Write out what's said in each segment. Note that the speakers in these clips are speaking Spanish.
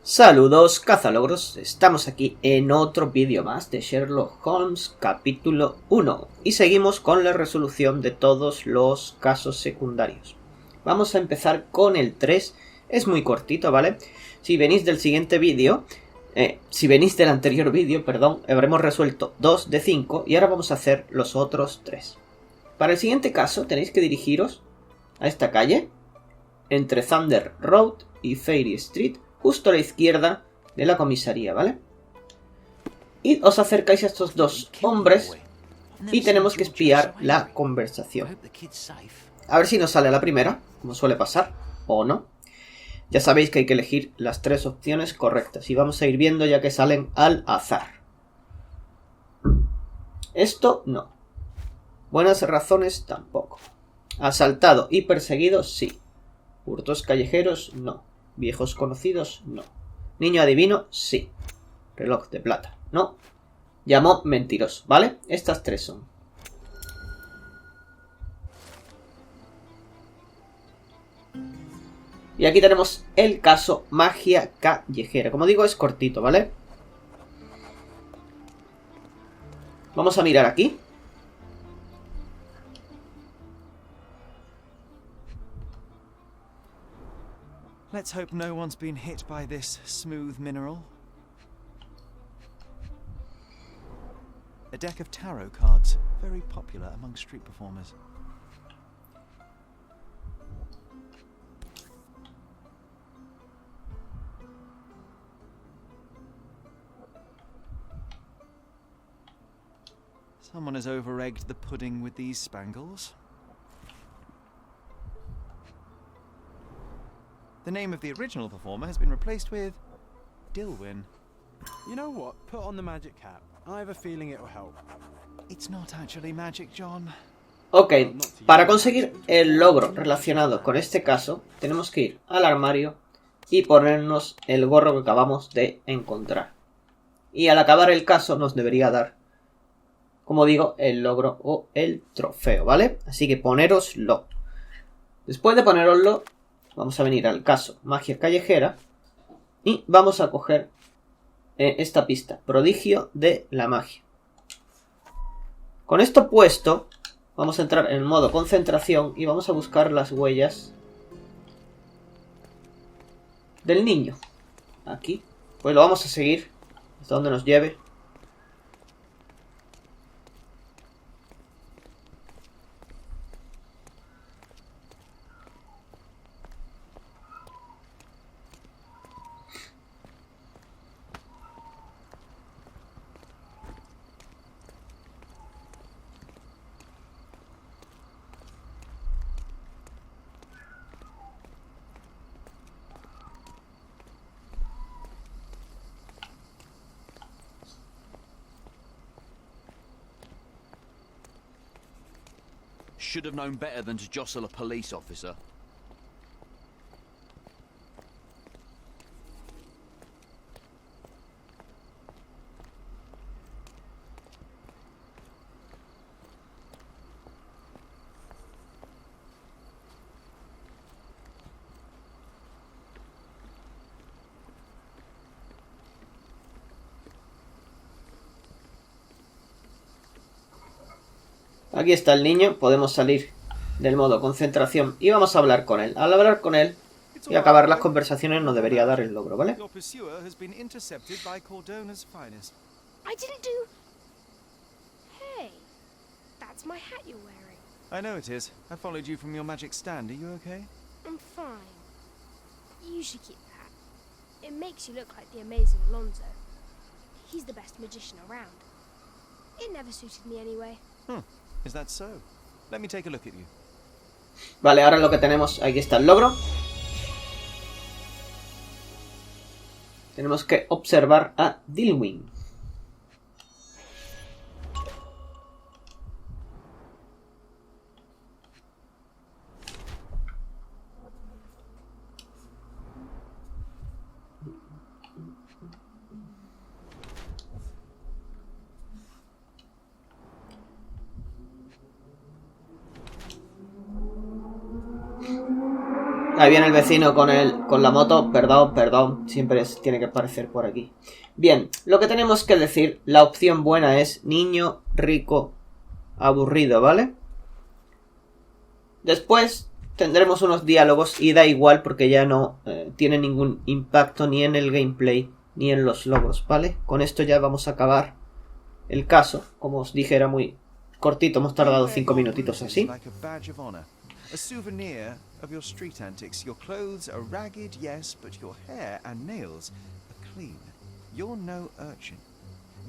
Saludos cazalogros, estamos aquí en otro vídeo más de Sherlock Holmes capítulo 1 y seguimos con la resolución de todos los casos secundarios. Vamos a empezar con el 3, es muy cortito, ¿vale? Si venís del siguiente vídeo, si venís del anterior vídeo, perdón, habremos resuelto 2 de 5 y ahora vamos a hacer los otros 3. Para el siguiente caso tenéis que dirigiros a esta calle, entre Thunder Road y Fairy Street, justo a la izquierda de la comisaría, ¿vale? Y os acercáis a estos dos hombres y tenemos que espiar la conversación. A ver si nos sale la primera, como suele pasar, o no. Ya sabéis que hay que elegir las 3 opciones correctas y vamos a ir viendo ya que salen al azar. Esto no. Buenas razones tampoco. Asaltado y perseguido sí. Hurtos callejeros no. Viejos conocidos, no. Niño adivino, sí. Reloj de plata, no. Llamó mentiroso, ¿vale? Estas 3 son. Y aquí tenemos el caso Magia Callejera. Como digo, es cortito, ¿vale? Vamos a mirar aquí. Let's hope no one's been hit by this smooth mineral. A deck of tarot cards, very popular among street performers. Someone has over-egged the pudding with these spangles. The name of the original performer has been replaced with Dilwyn. You know what? Put on the magic cap. I have a feeling it'll help. It's not actually magic, John. Ok, para conseguir el logro relacionado con este caso, tenemos que ir al armario y ponernos el gorro que acabamos de encontrar. Y al acabar el caso nos debería dar, como digo, el logro o el trofeo, ¿vale? Así que ponéroslo. Después de ponéroslo, vamos a venir al caso Magia Callejera y vamos a coger esta pista, prodigio de la magia. Con esto puesto, vamos a entrar en modo concentración y vamos a buscar las huellas del niño. Aquí, pues lo vamos a seguir hasta donde nos lleve. Should have known better than to jostle a police officer. Aquí está el niño, podemos salir del modo concentración y vamos a hablar con él. Al hablar con él y acabar las conversaciones nos debería dar el logro, ¿vale? I didn't do... Hey, that's my hat you're wearing. I know it is. I followed you from your magic stand. Are you okay? I'm fine. You should keep that. It makes you look like the amazing Alonzo. He's the best magician around. It never suited me anyway. Is that so? Let me take a look at you. Vale, ahora lo que tenemos, aquí está el logro. Tenemos que observar a Dilwyn. Ahí viene el vecino con la moto. Perdón. Siempre tiene que aparecer por aquí. Bien, lo que tenemos que decir, la opción buena es niño rico aburrido, ¿vale? Después tendremos unos diálogos y da igual porque ya no tiene ningún impacto ni en el gameplay ni en los logros, ¿vale? Con esto ya vamos a acabar el caso. Como os dije, era muy cortito, hemos tardado 5 minutitos así. A souvenir of your street antics. Your clothes are ragged, yes, but your hair and nails are clean. You're no urchin.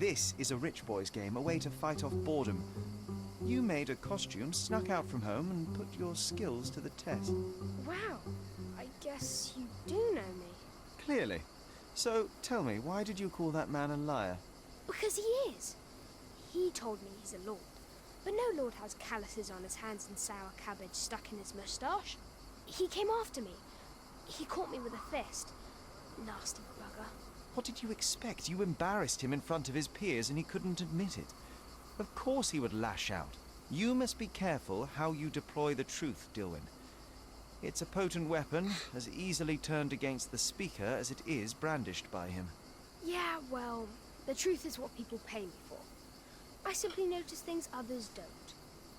This is a rich boy's game, a way to fight off boredom. You made a costume, snuck out from home, and put your skills to the test. Wow, I guess you do know me. Clearly. So, tell me, why did you call that man a liar? Because he is. He told me he's a lord. But no lord has calluses on his hands and sour cabbage stuck in his moustache. He came after me. He caught me with a fist. Nasty bugger. What did you expect? You embarrassed him in front of his peers and he couldn't admit it. Of course he would lash out. You must be careful how you deploy the truth, Dilwyn. It's a potent weapon, as easily turned against the speaker as it is brandished by him. Yeah, well, the truth is what people pay me for. I simply notice things others don't.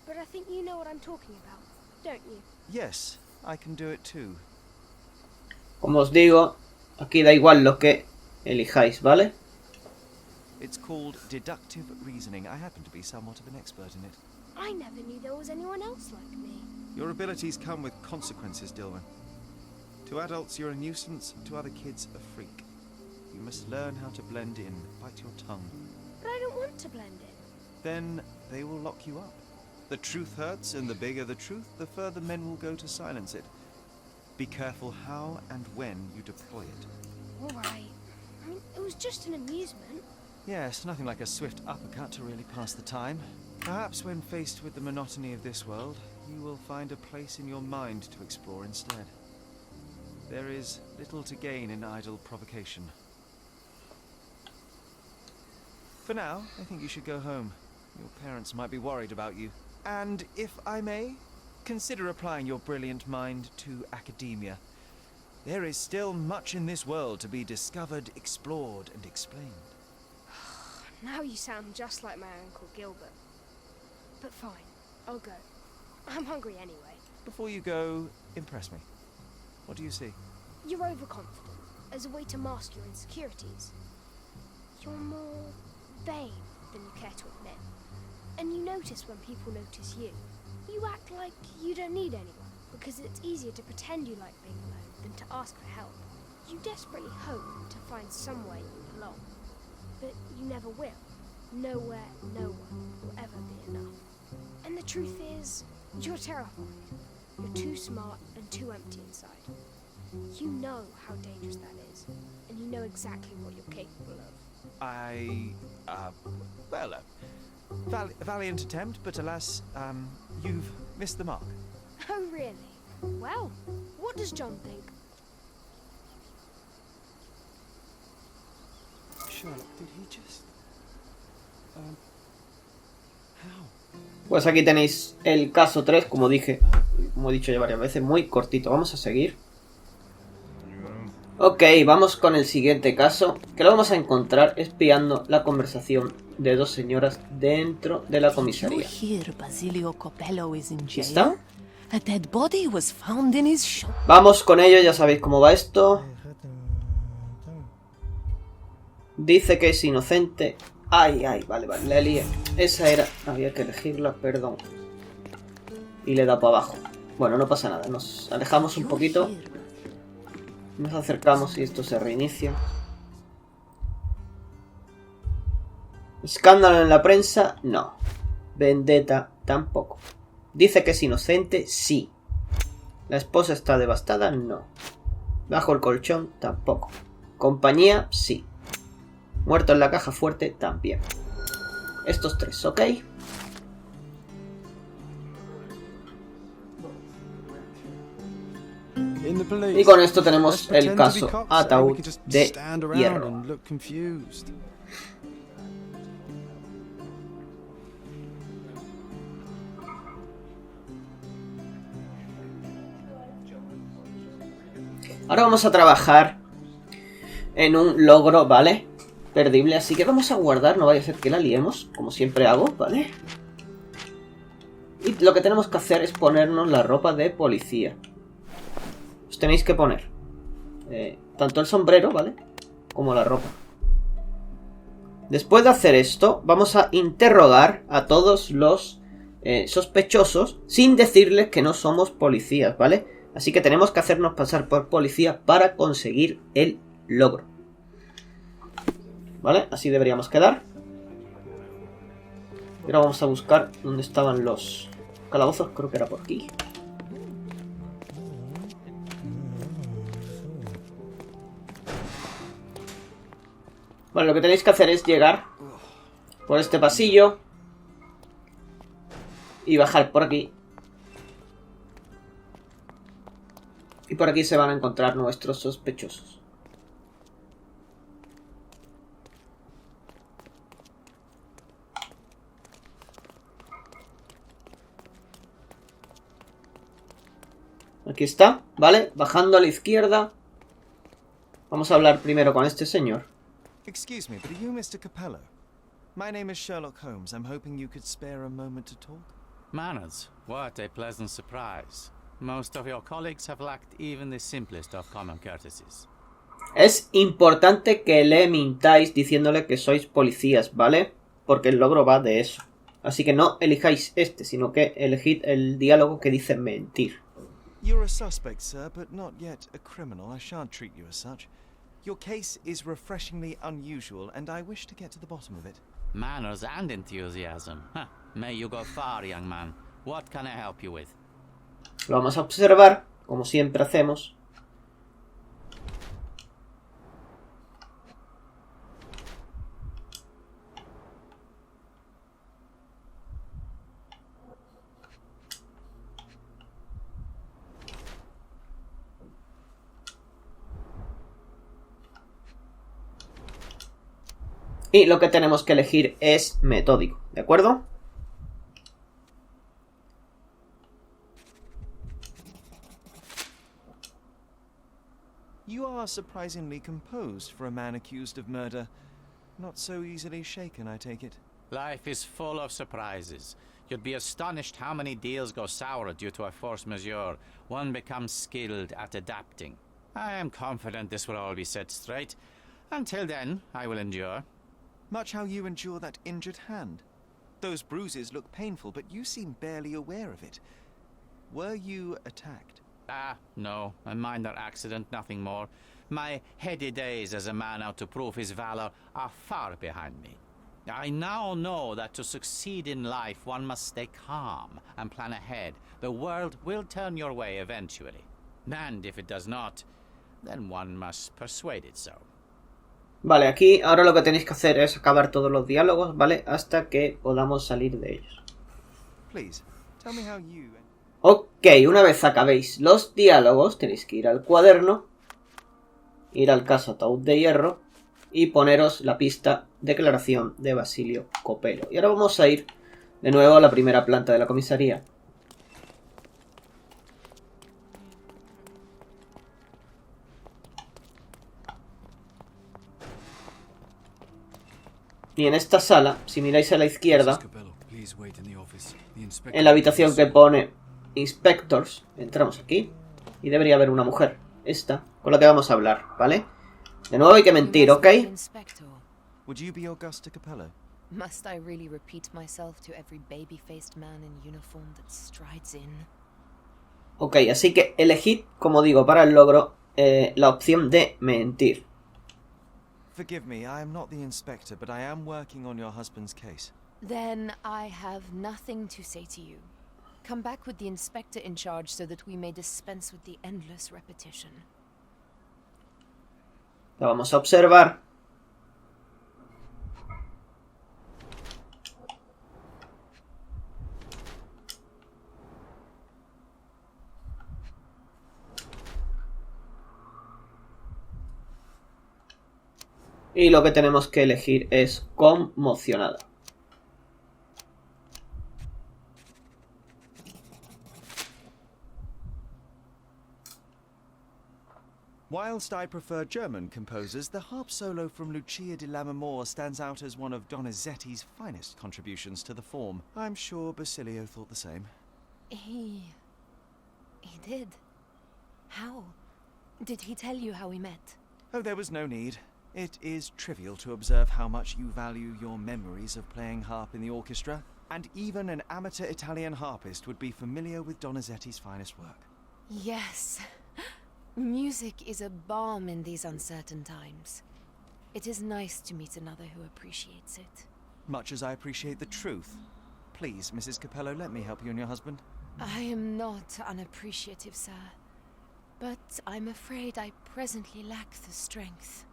But I think you know what I'm talking about, don't you? Yes, I can do it too. Como os digo, aquí da igual lo que elijáis, ¿vale? It's called deductive reasoning. I happen to be somewhat of an expert in it. I never knew there was anyone else like me. Your abilities come with consequences, Dilwyn. To adults, you're a nuisance. To other kids, a freak. You must learn how to blend in. Bite your tongue. But I don't want to blend in. Then they will lock you up. The truth hurts, and the bigger the truth, the further men will go to silence it. Be careful how and when you deploy it. All right. I mean, it was just an amusement. Yes, nothing like a swift uppercut to really pass the time. Perhaps when faced with the monotony of this world, you will find a place in your mind to explore instead. There is little to gain in idle provocation. For now, I think you should go home. Your parents might be worried about you. And if I may, consider applying your brilliant mind to academia. There is still much in this world to be discovered, explored, and explained. Now you sound just like my Uncle Gilbert. But fine, I'll go. I'm hungry anyway. Before you go, impress me. What do you see? You're overconfident, as a way to mask your insecurities. You're more vain than you care to admit. And you notice when people notice you. You act like you don't need anyone, because it's easier to pretend you like being alone than to ask for help. You desperately hope to find somewhere you belong. But you never will. Nowhere, no one will ever be enough. And the truth is, you're terrifying. You're too smart and too empty inside. You know how dangerous that is, and you know exactly what you're capable of. Valiant attempt, but alas, you've missed the mark. Oh, really? Well, what does John think? Sherlock, did he just... how? Pues aquí tenéis el caso 3, como dije, como he dicho ya varias veces, muy cortito. Vamos a seguir. Ok, vamos con el siguiente caso, que lo vamos a encontrar espiando la conversación de dos señoras dentro de la comisaría. ¿Aquí está? Vamos con ello, ya sabéis cómo va esto. Dice que es inocente. Ay, vale, la lié. Esa era, había que elegirla, perdón. Y le da para abajo. Bueno, no pasa nada, nos alejamos un poquito. Nos acercamos y esto se reinicia. Escándalo en la prensa, no. Vendetta, tampoco. Dice que es inocente, sí. La esposa está devastada, no. Bajo el colchón, tampoco. Compañía, sí. Muerto en la caja fuerte, también. Estos tres, ¿ok? Y con esto tenemos el caso Ataud de Hierro. Ahora vamos a trabajar en un logro, ¿vale? Perdible, así que vamos a guardar, no vaya a ser que la liemos, como siempre hago, ¿vale? Y lo que tenemos que hacer es ponernos la ropa de policía. Os tenéis que poner tanto el sombrero, ¿vale? Como la ropa. Después de hacer esto, vamos a interrogar a todos los sospechosos sin decirles que no somos policías, ¿vale? Así que tenemos que hacernos pasar por policía para conseguir el logro. ¿Vale? Así deberíamos quedar. Y ahora vamos a buscar dónde estaban los calabozos. Creo que era por aquí. Vale, lo que tenéis que hacer es llegar por este pasillo y bajar por aquí. Y por aquí se van a encontrar nuestros sospechosos. Aquí está, ¿vale? Bajando a la izquierda. Vamos a hablar primero con este señor. Excuse me, but are you Mr. Capello? My name is Sherlock Holmes. I'm hoping you could spare a moment to talk. Manners, what a pleasant surprise. Most of your colleagues have lacked even the simplest of common courtesies. Es importante que le mintáis diciéndole que sois policías, ¿vale? Porque el logro va de eso. Así que no elijáis este, sino que elegid el diálogo que dice mentir. You're a suspect, sir, but not yet a criminal. I shan't treat you as such. Your case is refreshingly unusual, and I wish to get to the bottom of it. Manners and enthusiasm. Huh. May you go far, young man. What can I help you with? Lo vamos a observar, como siempre hacemos. Y lo que tenemos que elegir es metódico, ¿de acuerdo? You are surprisingly composed for a man accused of murder. Not so easily shaken, I take it. Life is full of surprises. You'd be astonished how many deals go sour due to a force majeure. One becomes skilled at adapting. I am confident this will all be set straight. Until then, I will endure. Much how you endure that injured hand. Those bruises look painful, but you seem barely aware of it. Were you attacked? Ah, no, a minor accident, nothing more. My heady days as a man out to prove his valor are far behind me. I now know that to succeed in life, one must stay calm and plan ahead. The world will turn your way eventually. And if it does not, then one must persuade it so. Vale, aquí ahora lo que tenéis que hacer es acabar todos los diálogos, ¿vale? Hasta que podamos salir de ellos. Please, tell me how you... Ok, una vez acabéis los diálogos, tenéis que ir al cuaderno, ir al caso Ataud de Hierro y poneros la pista declaración de Basilio Copelo. Y ahora vamos a ir de nuevo a la primera planta de la comisaría. Y en esta sala, si miráis a la izquierda, en la habitación que pone Inspectors, entramos aquí y debería haber una mujer, esta, con la que vamos a hablar, ¿vale? De nuevo hay que mentir, ¿ok? Would you be Augusta Capello? Must I really repeat myself to every baby-faced man in uniform that strides in? Ok, así que elegid, como digo, para el logro, la opción de mentir. Forgive me, I am not the inspector, but I am working on your husband's case. Then I have nothing to say to you. Come back with the inspector in charge so that we may dispense with the endless repetition. La vamos a observar. Y lo que tenemos que elegir es conmocionada. Whilst I prefer German composers, the harp solo from Lucia di Lammermoor stands out as one of Donizetti's finest contributions to the form. I'm sure Basilio thought the same. He did. How? Did he tell you how we met? Oh, there was no need. It is trivial to observe how much you value your memories of playing harp in the orchestra, and even an amateur Italian harpist would be familiar with Donizetti's finest work. Yes. Music is a balm in these uncertain times. It is nice to meet another who appreciates it. Much as I appreciate the truth. Please, Mrs. Capello, let me help you and your husband. I am not unappreciative, sir. But I'm afraid I presently lack the strength.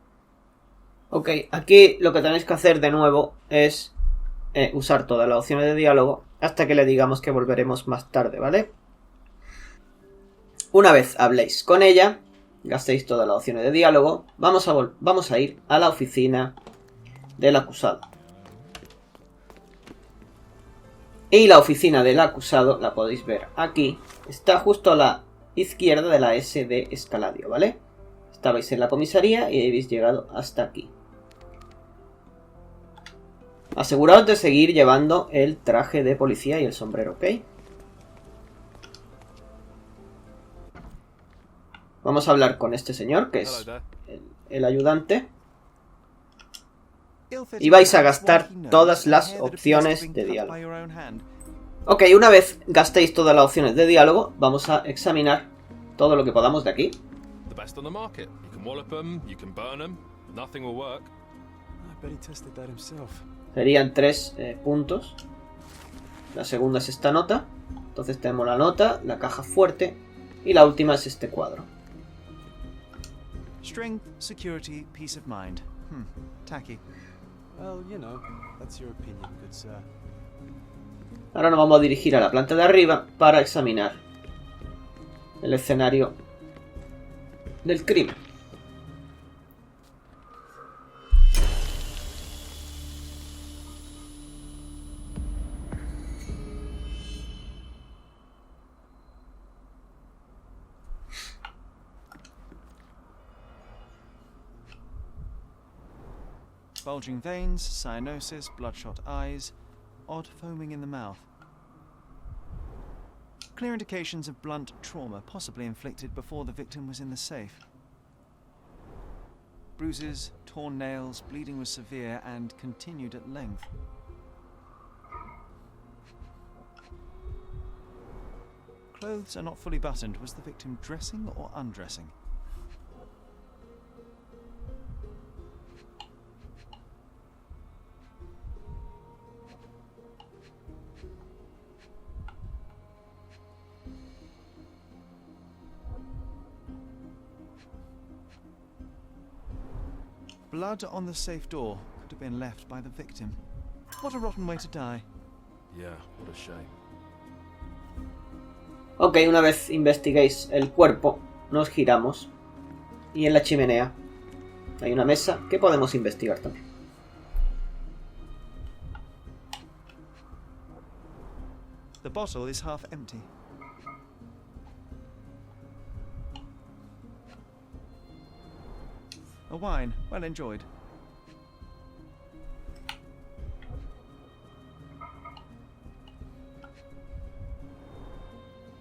Ok, aquí lo que tenéis que hacer de nuevo es usar todas las opciones de diálogo hasta que le digamos que volveremos más tarde, ¿vale? Una vez habléis con ella, gastéis todas las opciones de diálogo, vamos a ir a la oficina del acusado. Y la oficina del acusado, la podéis ver aquí, está justo a la izquierda de la S de Escaladio, ¿vale? Estabais en la comisaría y habéis llegado hasta aquí. Aseguraos de seguir llevando el traje de policía y el sombrero, ¿ok? Vamos a hablar con este señor, que es el ayudante. Y vais a gastar todas las opciones de diálogo. Ok, una vez gastéis todas las opciones de diálogo, vamos a examinar todo lo que podamos de aquí. Serían 3 puntos. La segunda es esta nota. Entonces tenemos la nota, la caja fuerte y la última es este cuadro. Strength, security, peace of mind. Tacky. Well, you know, that's your opinion, good sir. Ahora nos vamos a dirigir a la planta de arriba para examinar el escenario del crimen. Bulging veins, cyanosis, bloodshot eyes, odd foaming in the mouth. Clear indications of blunt trauma, possibly inflicted before the victim was in the safe. Bruises, torn nails, bleeding was severe and continued at length. Clothes are not fully buttoned. Was the victim dressing or undressing? Blood on the safe door could have been left by the victim. What a rotten way to die. Yeah, what a shame. Ok, una vez investiguéis el cuerpo, nos giramos y en la chimenea hay una mesa que podemos investigar también. The bottle is half empty. A wine, well enjoyed.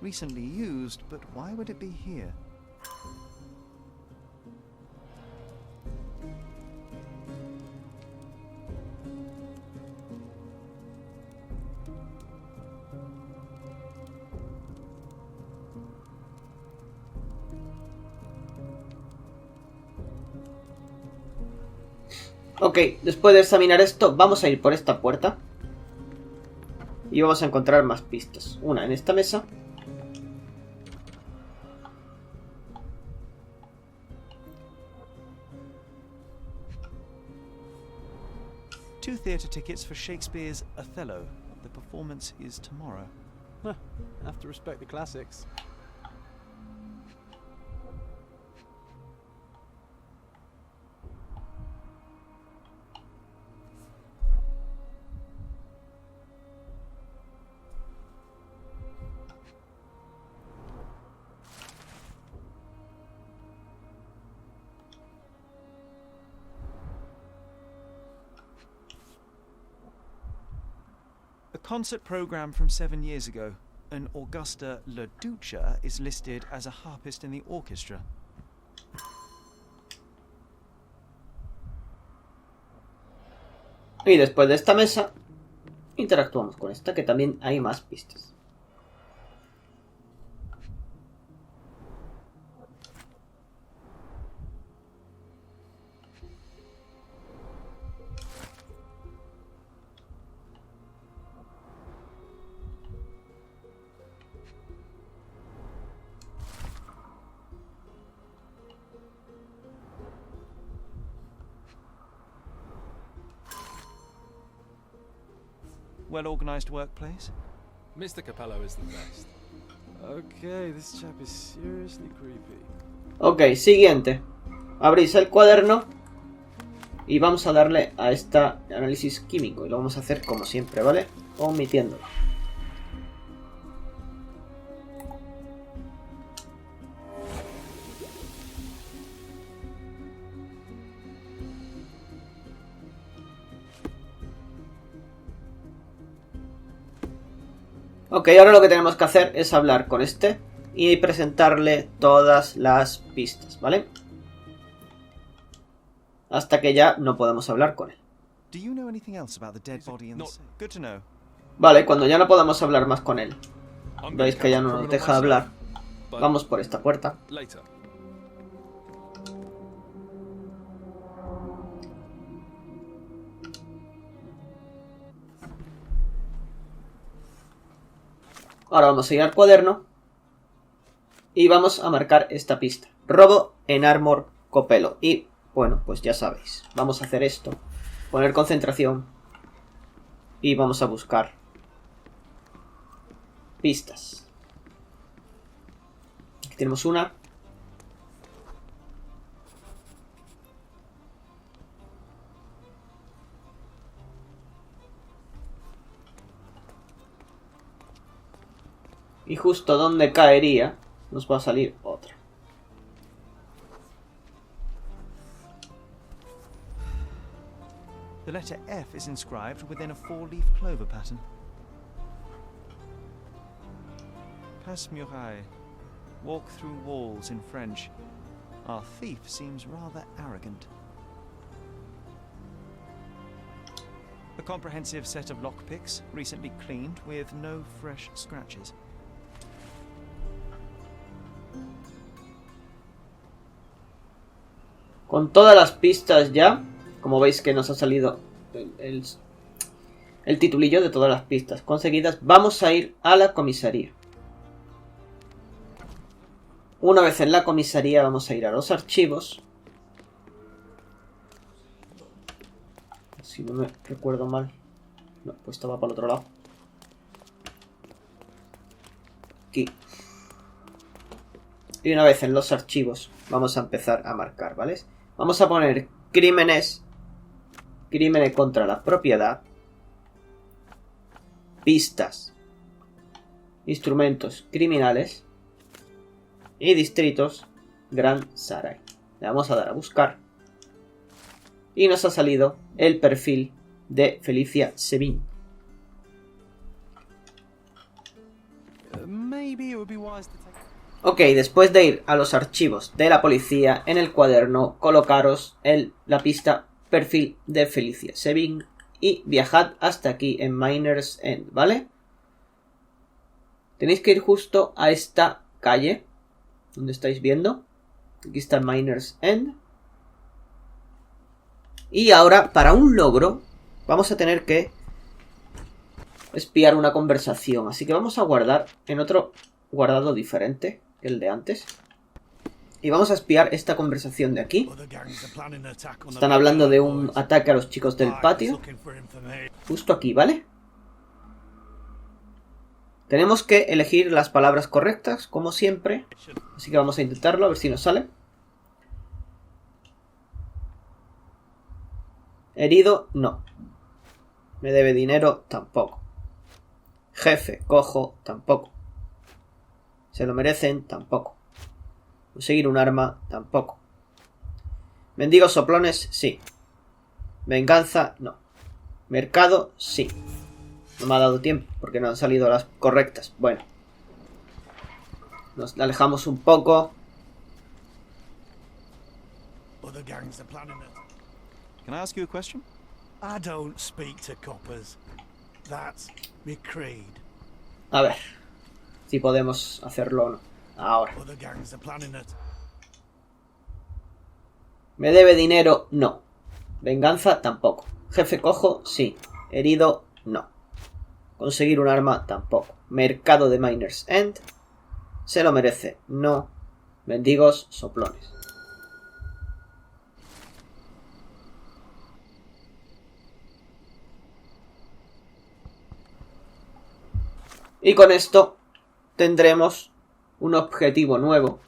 Recently used, but why would it be here? Ok, después de examinar esto, vamos a ir por esta puerta y vamos a encontrar más pistas. Una en esta mesa. Two theatre tickets for Shakespeare's Othello. The performance is tomorrow. Have to respect the classics. Concert program from 7 years ago. An Augusta LaDuca is listed as a harpist in the orchestra. Y después de esta mesa, interactuamos con esta, que también hay más pistas. Well-organized workplace? Mr. Capello is the best. Okay, this chap is seriously creepy. Ok, siguiente. Abrís el cuaderno y vamos a darle a este análisis químico. Y lo vamos a hacer como siempre, ¿vale? Omitiéndolo. Ok, ahora lo que tenemos que hacer es hablar con este y presentarle todas las pistas, ¿vale? Hasta que ya no podamos hablar con él. Do you know anything else about the dead body in the safe? Good to know. Vale, cuando ya no podamos hablar más con él, veis que ya no nos deja hablar, vamos por esta puerta. Later. Ahora vamos a ir al cuaderno y vamos a marcar esta pista. Robo en Armor Copelo. Y bueno, pues ya sabéis, vamos a hacer esto. Poner concentración y vamos a buscar pistas. Aquí tenemos una. Y justo donde caería nos va a salir otra. The letter F is inscribed within a 4-leaf clover pattern. Passe muraille. Walk through walls in French. Our thief seems rather arrogant. A comprehensive set of lockpicks, recently cleaned with no fresh scratches. Con todas las pistas ya, como veis que nos ha salido el titulillo de todas las pistas conseguidas, vamos a ir a la comisaría. Una vez en la comisaría vamos a ir a los archivos. Si no me recuerdo mal. No, pues estaba para el otro lado. Aquí. Y una vez en los archivos vamos a empezar a marcar, ¿vale? Vamos a poner crímenes contra la propiedad, pistas, instrumentos criminales y distritos Gran Sarai. Le vamos a dar a buscar y nos ha salido el perfil de Felicia Sevin. Maybe it would be wise to take... Ok, después de ir a los archivos de la policía, en el cuaderno colocaros la pista perfil de Felicia Sevin y viajad hasta aquí en Miner's End, ¿vale? Tenéis que ir justo a esta calle, donde estáis viendo. Aquí está Miner's End. Y ahora, para un logro, vamos a tener que espiar una conversación. Así que vamos a guardar en otro guardado diferente que el de antes. Y vamos a espiar esta conversación de aquí. Están hablando de un ataque a los chicos del patio. Justo aquí, ¿vale? Tenemos que elegir las palabras correctas, como siempre. Así que vamos a intentarlo, a ver si nos sale. Herido, no. Me debe dinero, tampoco. Jefe, cojo, tampoco. Se lo merecen, tampoco. Conseguir un arma, tampoco. Mendigos soplones, sí. Venganza, no. Mercado, sí. No me ha dado tiempo porque no han salido las correctas. Bueno. Nos alejamos un poco. Other gangs are planning it. Can I ask you a question? I don't speak to coppers. That's me creed. A ver. Si podemos hacerlo o no. Ahora. Other gangs are planning it. ¿Me debe dinero? No. Venganza, tampoco. Jefe cojo, sí. Herido, no. Conseguir un arma, tampoco. Mercado de Miners End. Se lo merece, no. Mendigos, soplones. Y con esto tendremos un objetivo nuevo.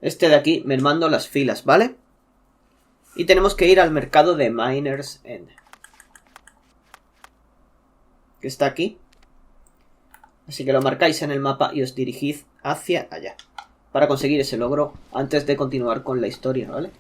Este de aquí, mermando las filas, ¿vale? Y tenemos que ir al mercado de Miners End, que está aquí. Así que lo marcáis en el mapa y os dirigís hacia allá para conseguir ese logro antes de continuar con la historia, ¿vale?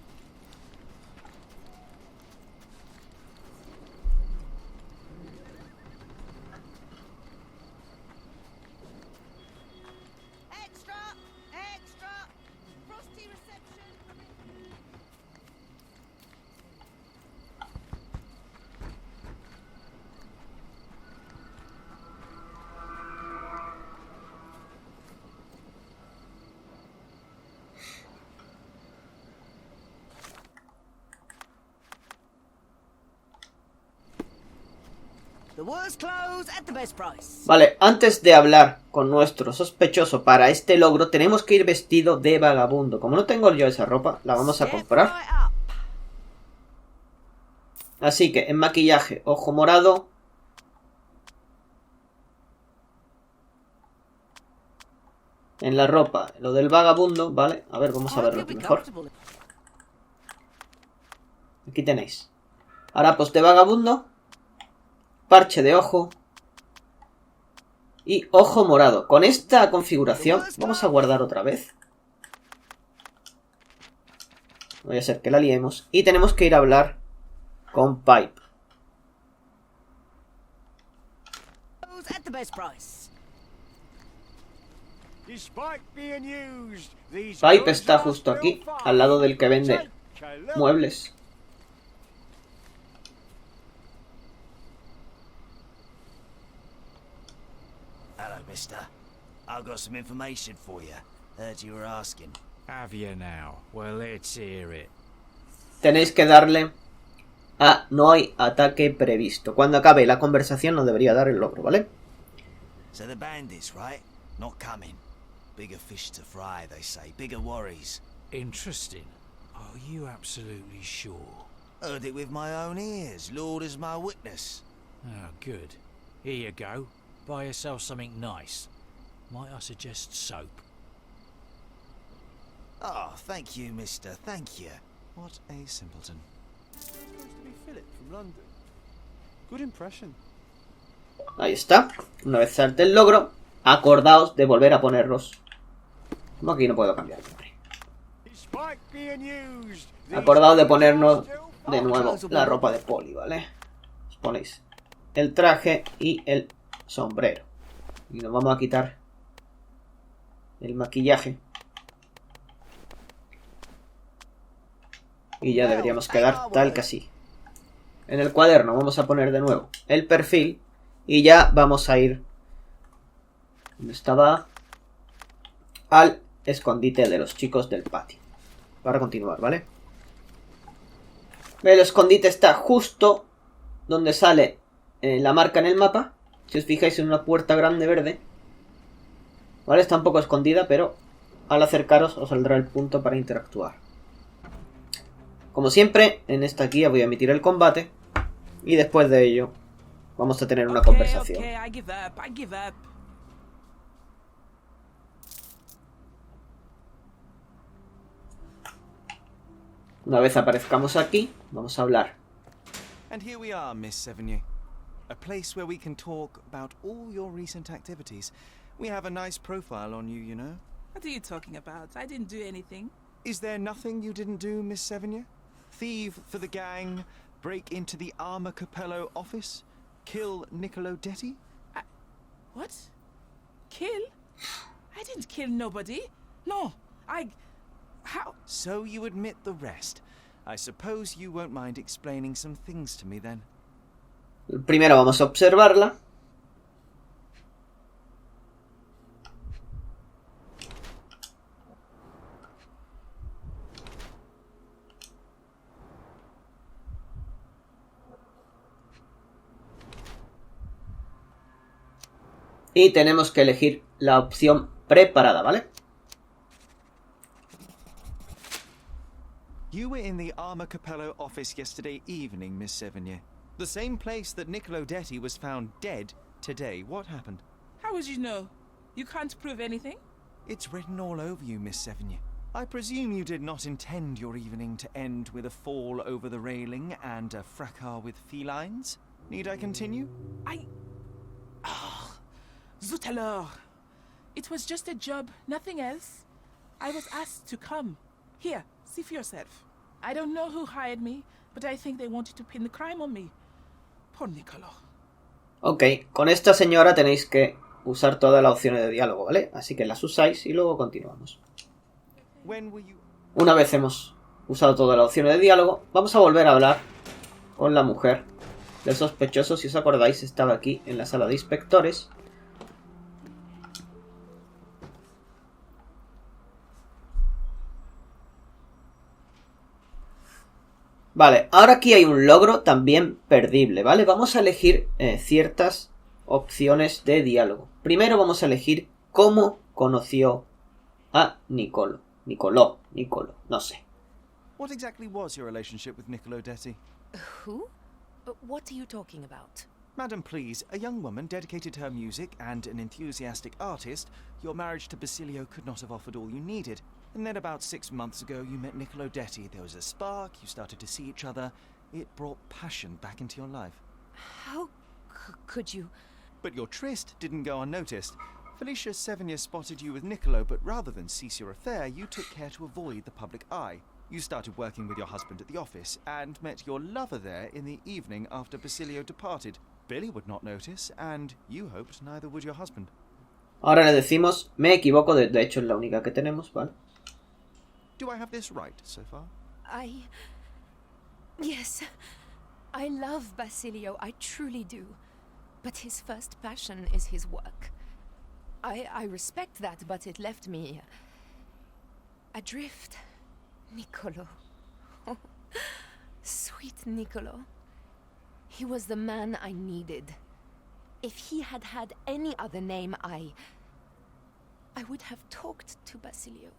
Vale, antes de hablar con nuestro sospechoso para este logro, tenemos que ir vestido de vagabundo. Como no tengo yo esa ropa, la vamos a comprar. Así que en maquillaje, ojo morado. En la ropa, lo del vagabundo, ¿vale? A ver, vamos a verlo aquí mejor. Aquí tenéis. Harapos de vagabundo. Parche de ojo. Y ojo morado. Con esta configuración vamos a guardar otra vez. No vaya a ser que la liemos. Y tenemos que ir a hablar con Pipe. Pipe está justo aquí, al lado del que vende muebles. Hello, mister. I've got some information for you. Heard you were asking. Have you now? Well, let's hear it. Tenéis que darle a no hay ataque previsto. Cuando acabe la conversación no debería dar el logro, ¿vale? So the bandits, right? Not coming. Bigger fish to fry, they say. Bigger worries. Interesting. Are you absolutely sure? Heard it with my own ears. Lord is my witness. Oh, good. Here you go. Buy yourself something nice. Might I suggest soap? Oh, thank you, mister. Thank you. What a simpleton. Supposed to be Philip from London. Good impression. Ahí está. Una vez salte el logro, acordaos de volver a ponerlos. Como aquí no puedo cambiar. Acordaos de ponernos de nuevo la ropa de poli, ¿vale? Os ponéis el traje y el sombrero. Y nos vamos a quitar el maquillaje. Y ya deberíamos quedar tal que así. En el cuaderno vamos a poner de nuevo el perfil. Y ya vamos a ir... ¿Dónde estaba? Al escondite de los chicos del patio. Para continuar, ¿vale? El escondite está justo donde sale la marca en el mapa. Si os fijáis en una puerta grande verde. ¿Vale? Está un poco escondida, pero al acercaros os saldrá el punto para interactuar. Como siempre, en esta guía voy a emitir el combate. Y después de ello vamos a tener una conversación. I give up. Una vez aparezcamos aquí, vamos a hablar. And here we are, Miss Sevigny. A place where we can talk about all your recent activities. We have a nice profile on you, you know. What are you talking about? I didn't do anything. Is there nothing you didn't do, Miss Sevigny? Thieve for the gang, break into the Armor Capello office, kill Niccolo Detti? What? Kill? I didn't kill nobody. No, How? So you admit the rest. I suppose you won't mind explaining some things to me then. Primero vamos a observarla. Y tenemos que elegir la opción preparada, ¿vale? You were in the Armor Capello office yesterday evening, Miss Sevigny. The same place that Niccolo Detti was found dead today. What happened? How would you know? You can't prove anything? It's written all over you, Miss Sevigny. I presume you did not intend your evening to end with a fall over the railing and a fracas with felines? Need I continue? Zut alors! It was just a job, nothing else. I was asked to come. Here, see for yourself. I don't know who hired me, but I think they wanted to pin the crime on me. Poor Niccolo. Ok, con esta señora tenéis que usar todas las opciones de diálogo, ¿vale? Así que las usáis y luego continuamos. Una vez hemos usado todas las opciones de diálogo, vamos a volver a hablar con la mujer del sospechoso. Si os acordáis, estaba aquí en la sala de inspectores. Vale, ahora aquí hay un logro también perdible, ¿vale? Vamos a elegir ciertas opciones de diálogo. Primero vamos a elegir cómo conoció a Niccolo, no sé. What exactly was your relationship with Niccolo Detti? Who? What are you talking about? Madam, please, a young woman dedicated to her music and an enthusiastic artist. Your marriage to Basilio could not have offered all you needed. And then about 6 months ago, you met Niccolo Detti. There was a spark, you started to see each other. It brought passion back into your life. How could you? But your tryst didn't go unnoticed. Felicia Sevigny spotted you with Niccolo, but rather than cease your affair, you took care to avoid the public eye. You started working with your husband at the office, and met your lover there in the evening after Basilio departed. Billy would not notice, and you hoped neither would your husband. Ahora le decimos, me equivoco, de hecho es la única que tenemos, ¿vale? Do I have this right so far? Yes. I love Basilio, I truly do. But his first passion is his work. I respect that, but it left me adrift. Niccolo. Oh, sweet Niccolo. He was the man I needed. If he had had any other name, I would have talked to Basilio.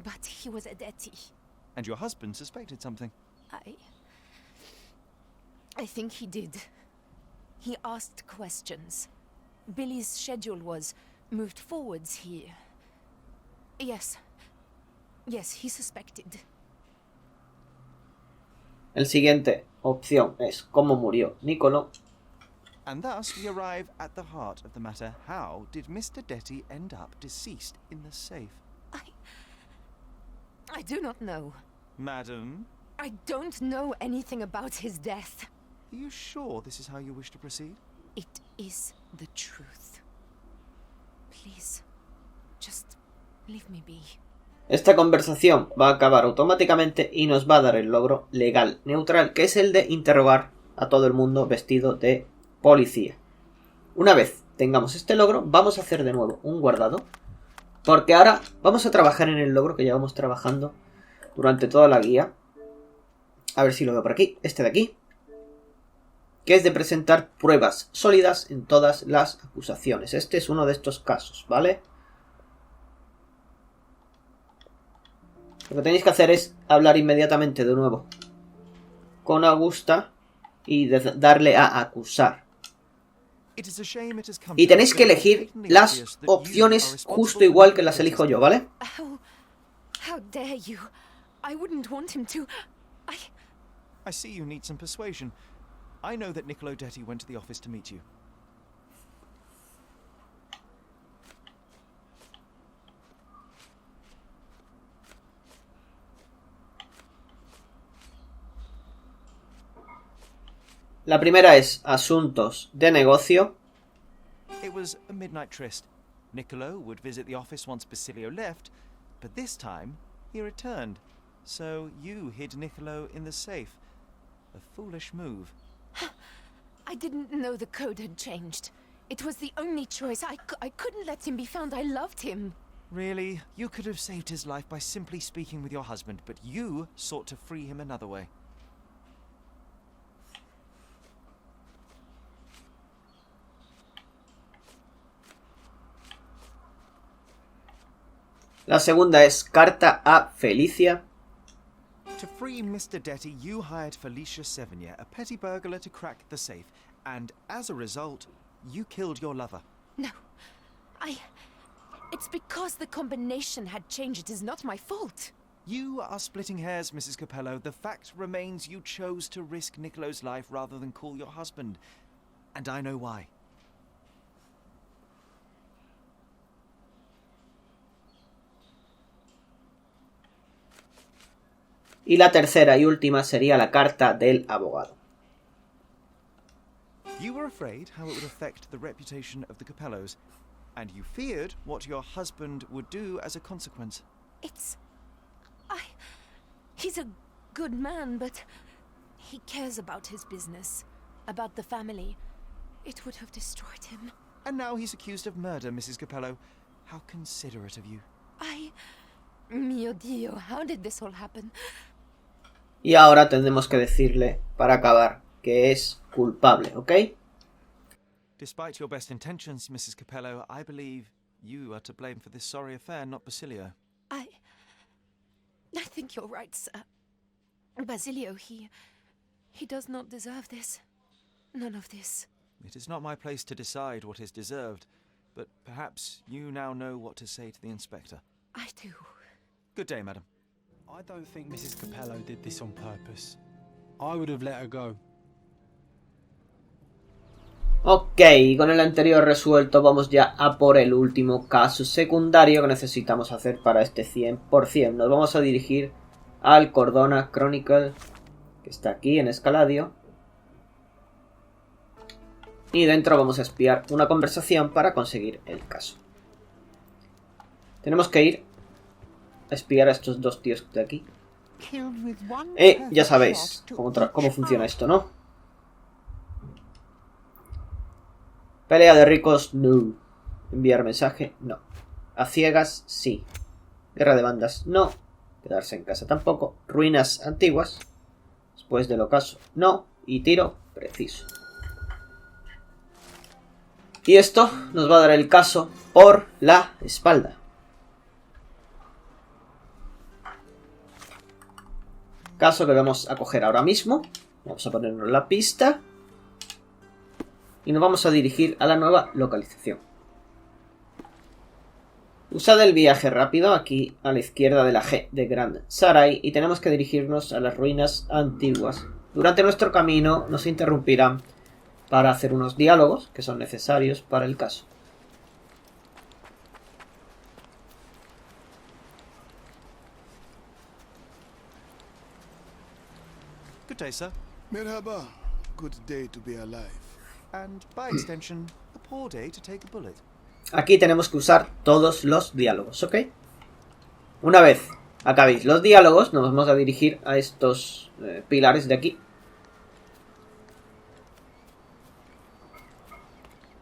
But he was a Detti. And your husband suspected something? I think he did. He asked questions. Billy's schedule was moved forwards here. Yes, he suspected. El siguiente opción es cómo murió Niccolo. And thus we arrive at the heart of the matter. How did Mr. Detti end up deceased in the safe? I do not know. Madam? I don't know anything about his death. Are you sure this is how you wish to proceed? It is the truth. Please, just leave me be. Esta conversación va a acabar automáticamente y nos va a dar el logro legal neutral, que es el de interrogar a todo el mundo vestido de policía. Una vez tengamos este logro, vamos a hacer de nuevo un guardado, porque ahora vamos a trabajar en el logro que llevamos trabajando durante toda la guía. A ver si lo veo por aquí, este de aquí, que es de presentar pruebas sólidas en todas las acusaciones. Este es uno de estos casos, ¿vale? Lo que tenéis que hacer es hablar inmediatamente de nuevo con Augusta y darle a acusar. Y tenéis que elegir las opciones justo igual que las elijo yo, ¿vale? How dare you? I wouldn't want him to. I see you need some persuasion. I know that Niccolo Detti went to the office to meet you. La primera es asuntos de negocio. It was a midnight tryst. Niccolo would visit the office once Basilio left, but this time he returned. So you hid Niccolo in the safe. A foolish move. I didn't know the code had changed. It was the only choice. I couldn't let him be found. I loved him. Really? You could have saved his life by simply speaking with your husband, but you sought to free him another way. La segunda es carta a Felicia. To free Mr. Detti, you hired Felicia Sevigny, a petty burglar, to crack the safe. And as a result, you killed your lover. No. It's because the combination had changed. It is not my fault. You are splitting hairs, Mrs. Capello. The fact remains you chose to risk Niccolo's life rather than call your husband. And I know why. Y la tercera y última sería la carta del abogado. You were afraid how it would affect the reputation of the Capellos, and you feared what your husband would do as a consequence. He's a good man, but he cares about his business, about the family. It would have destroyed him. And now he's accused of murder, Mrs. Capello. How considerate of you. Mio Dio, how did this all happen? Y ahora tendremos que decirle, para acabar, que es culpable, ¿ok? Despite your best intentions, Mrs. Capello, I believe you are to blame for this sorry affair, not Basilio. I think you're right, sir. Basilio, he does not deserve this. None of this. It is not my place to decide what is deserved, but perhaps you now know what to say to the inspector. I do. Good day, madam. I don't think Mrs. Capello did this on purpose. I would have let her go. Ok, con el anterior resuelto vamos ya a por el último caso secundario que necesitamos hacer para este 100%. Nos vamos a dirigir al Cordona Chronicle, que está aquí en Escaladio. Y dentro vamos a espiar una conversación para conseguir el caso. Tenemos que ir a espiar a estos dos tíos de aquí. Ya sabéis cómo funciona esto, ¿no? Pelea de ricos, no. Enviar mensaje, no. A ciegas, sí. Guerra de bandas, no. Quedarse en casa tampoco. Ruinas antiguas. Después del ocaso, no. Y tiro preciso. Y esto nos va a dar el caso por la espalda. Caso que vamos a coger ahora mismo. Vamos a ponernos la pista. Y nos vamos a dirigir a la nueva localización. Usad el viaje rápido aquí a la izquierda de la G de Grand Sarai y tenemos que dirigirnos a las ruinas antiguas. Durante nuestro camino nos interrumpirán para hacer unos diálogos que son necesarios para el caso. Good day, sir. Merhaba. Good day to be alive. And, by extension, a poor day to take a bullet. Aquí tenemos que usar todos los diálogos, ¿ok? Una vez acabéis los diálogos, nos vamos a dirigir a estos pilares de aquí.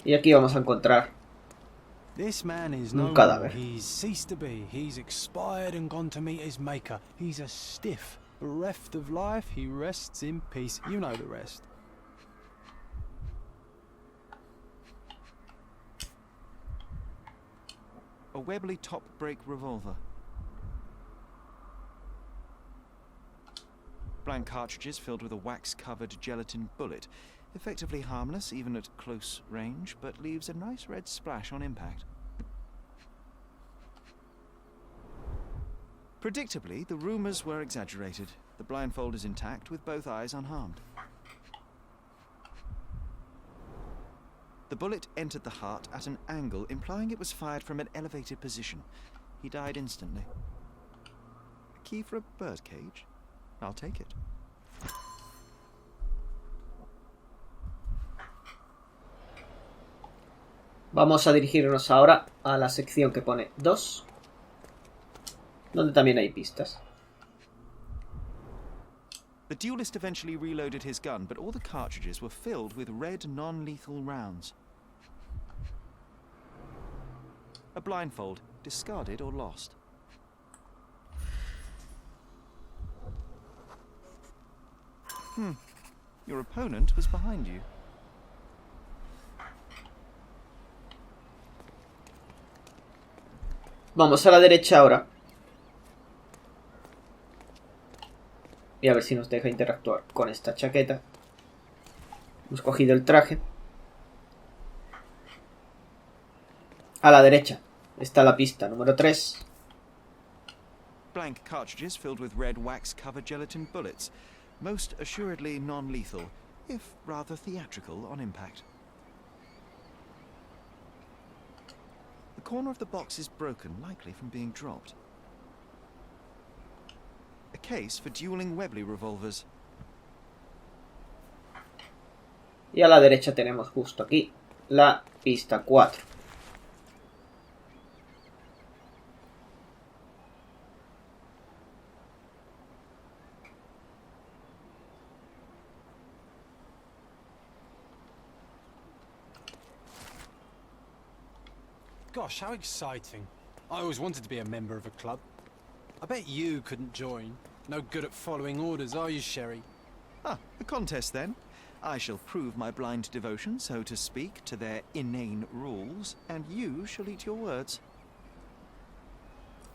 Y aquí vamos a encontrar un cadáver. He's ceased to be. He's expired and gone to meet his maker. He's a stiff. Bereft of life, he rests in peace. You know the rest. A Webley top-break revolver. Blank cartridges filled with a wax-covered gelatin bullet. Effectively harmless, even at close range, but leaves a nice red splash on impact. Predictably, the rumors were exaggerated. The blindfold is intact, with both eyes unharmed. The bullet entered the heart at an angle, implying it was fired from an elevated position. He died instantly. A key for a birdcage? I'll take it. Vamos a dirigirnos ahora a la sección que pone 2, donde también hay pistas. The duelist eventually reloaded his gun, but all the cartridges were filled with red non-lethal rounds. A blindfold, discarded or lost. Your opponent was behind you. Vamos a la derecha ahora. Y a ver si nos deja interactuar con esta chaqueta. Hemos cogido el traje. A la derecha está la pista número 3. Blank cartridges filled with red wax-covered gelatin bullets. Most assuredly non-lethal, if rather theatrical on impact. The corner of the box is broken, likely from being dropped. A case for dueling Webley revolvers. Y a la derecha tenemos justo aquí la pista 4. Gosh, how exciting. I always wanted to be a member of a club. I bet you couldn't join. No good at following orders, are you, Sherry? Ah, a contest then. I shall prove my blind devotion, so to speak, to their inane rules, and you shall eat your words.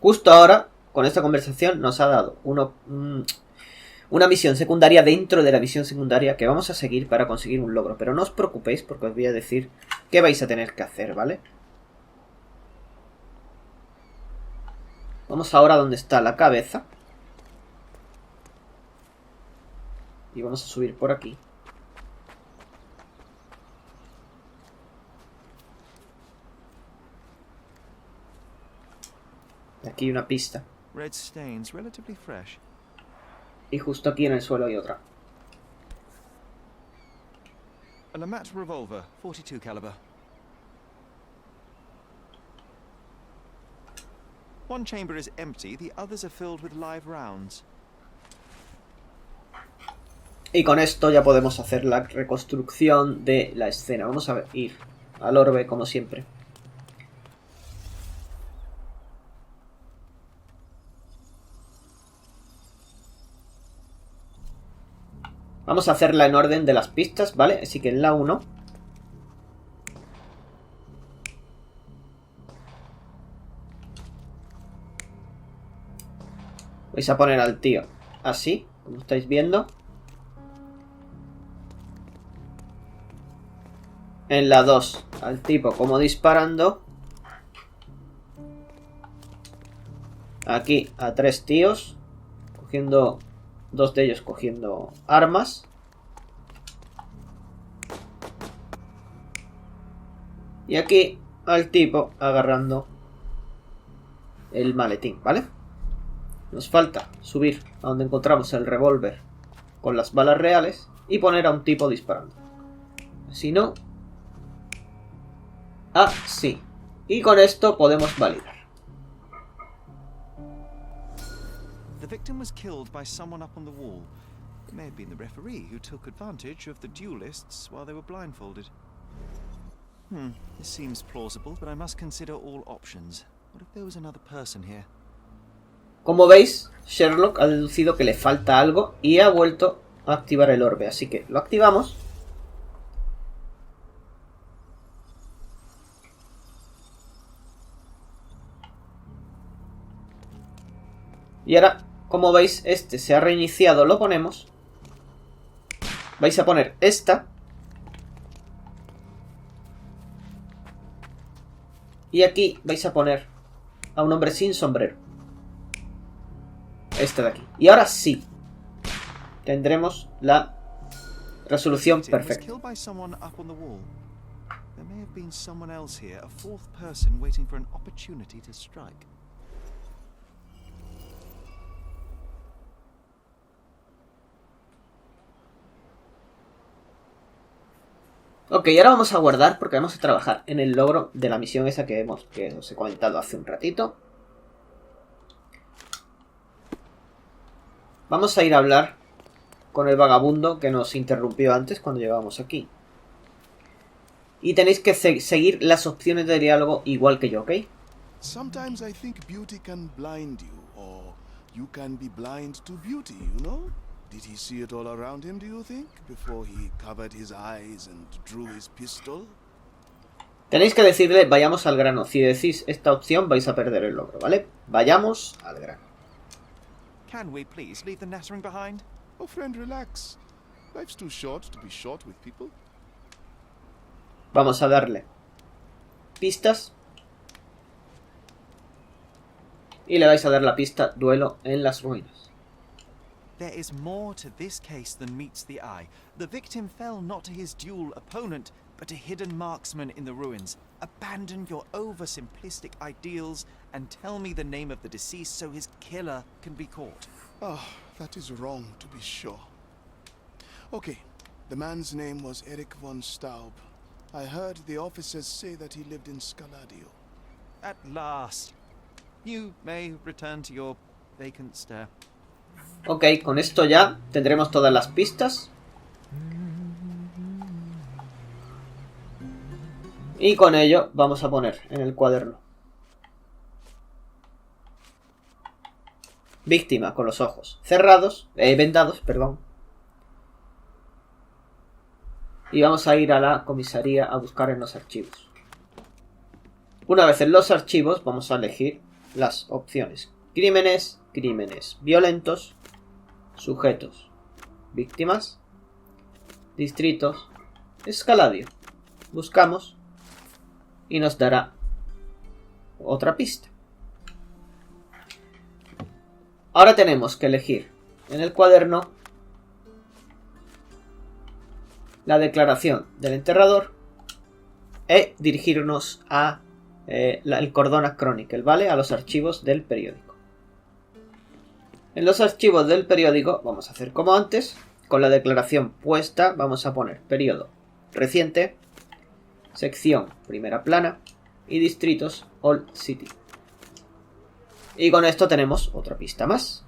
Justo ahora, con esta conversación, nos ha dado una misión secundaria dentro de la misión secundaria que vamos a seguir para conseguir un logro. Pero no os preocupéis porque os voy a decir qué vais a tener que hacer, ¿vale? Vamos ahora a donde está la cabeza. Y vamos a subir por aquí. Aquí hay una pista. Red stains, relatively fresh. Y justo aquí en el suelo hay otra. A Lamat revolver, 42 caliber. One chamber is empty, the others are filled with live rounds. Y con esto ya podemos hacer la reconstrucción de la escena. Vamos a ir al orbe como siempre. Vamos a hacerla en orden de las pistas, ¿vale? Así que en la 1. Vais a poner al tío así, como estáis viendo. En la 2, al tipo como disparando. Aquí a 3 tíos, cogiendo, 2 de ellos cogiendo armas. Y aquí al tipo agarrando el maletín, ¿vale? Nos falta subir a donde encontramos el revólver con las balas reales y poner a un tipo disparando. Si no, así. Y con esto podemos validar. The victim was killed by someone up on the wall. It may have been the referee who took advantage of the duelists while they were blindfolded. This seems plausible, but I must consider all options. What if there was another person here? Como veis, Sherlock ha deducido que le falta algo y ha vuelto a activar el orbe. Así que lo activamos. Y ahora, como veis, este se ha reiniciado. Lo ponemos. Vais a poner esta. Y aquí vais a poner a un hombre sin sombrero. Este de aquí. Y ahora sí. Tendremos la resolución perfecta. There may have been someone else here, a fourth person waiting for an opportunity to strike. Ok, ahora vamos a guardar porque vamos a trabajar en el logro de la misión esa que os he comentado hace un ratito. Vamos a ir a hablar con el vagabundo que nos interrumpió antes cuando llegábamos aquí. Y tenéis que seguir las opciones de diálogo igual que yo, ¿ok? Sometimes I think beauty can blind you, or you can be blind to beauty, you know? Did he see it all around him, do you think, before he covered his eyes and drew his pistol? Tenéis que decirle, vayamos al grano. Si decís esta opción, vais a perder el logro, ¿vale? Vayamos al grano. Can we please leave the nattering behind? Oh, friend, relax. Life's too short to be short with people. Vamos a darle pistas. Y le vais a dar la pista duelo en las ruinas. There is more to this case than meets the eye. The victim fell not to his dual opponent, but a hidden marksman in the ruins. Abandon your oversimplistic ideals and tell me the name of the deceased so his killer can be caught. Oh, that is wrong, to be sure. Okay, the man's name was Eric von Staub. I heard the officers say that he lived in Scaladio. At last. You may return to your vacant stare. Ok, con esto ya tendremos todas las pistas. Y con ello vamos a poner en el cuaderno. Víctima con los ojos cerrados, vendados, perdón. Y vamos a ir a la comisaría a buscar en los archivos. Una vez en los archivos vamos a elegir las opciones. Crímenes, crímenes violentos, sujetos, víctimas, distritos, escaladio. Buscamos y nos dará otra pista. Ahora tenemos que elegir en el cuaderno la declaración del enterrador e dirigirnos a el Cordona Chronicle, ¿vale? A los archivos del periódico. En los archivos del periódico vamos a hacer como antes, con la declaración puesta vamos a poner periodo reciente, sección primera plana y distritos All City. Y con esto tenemos otra pista más.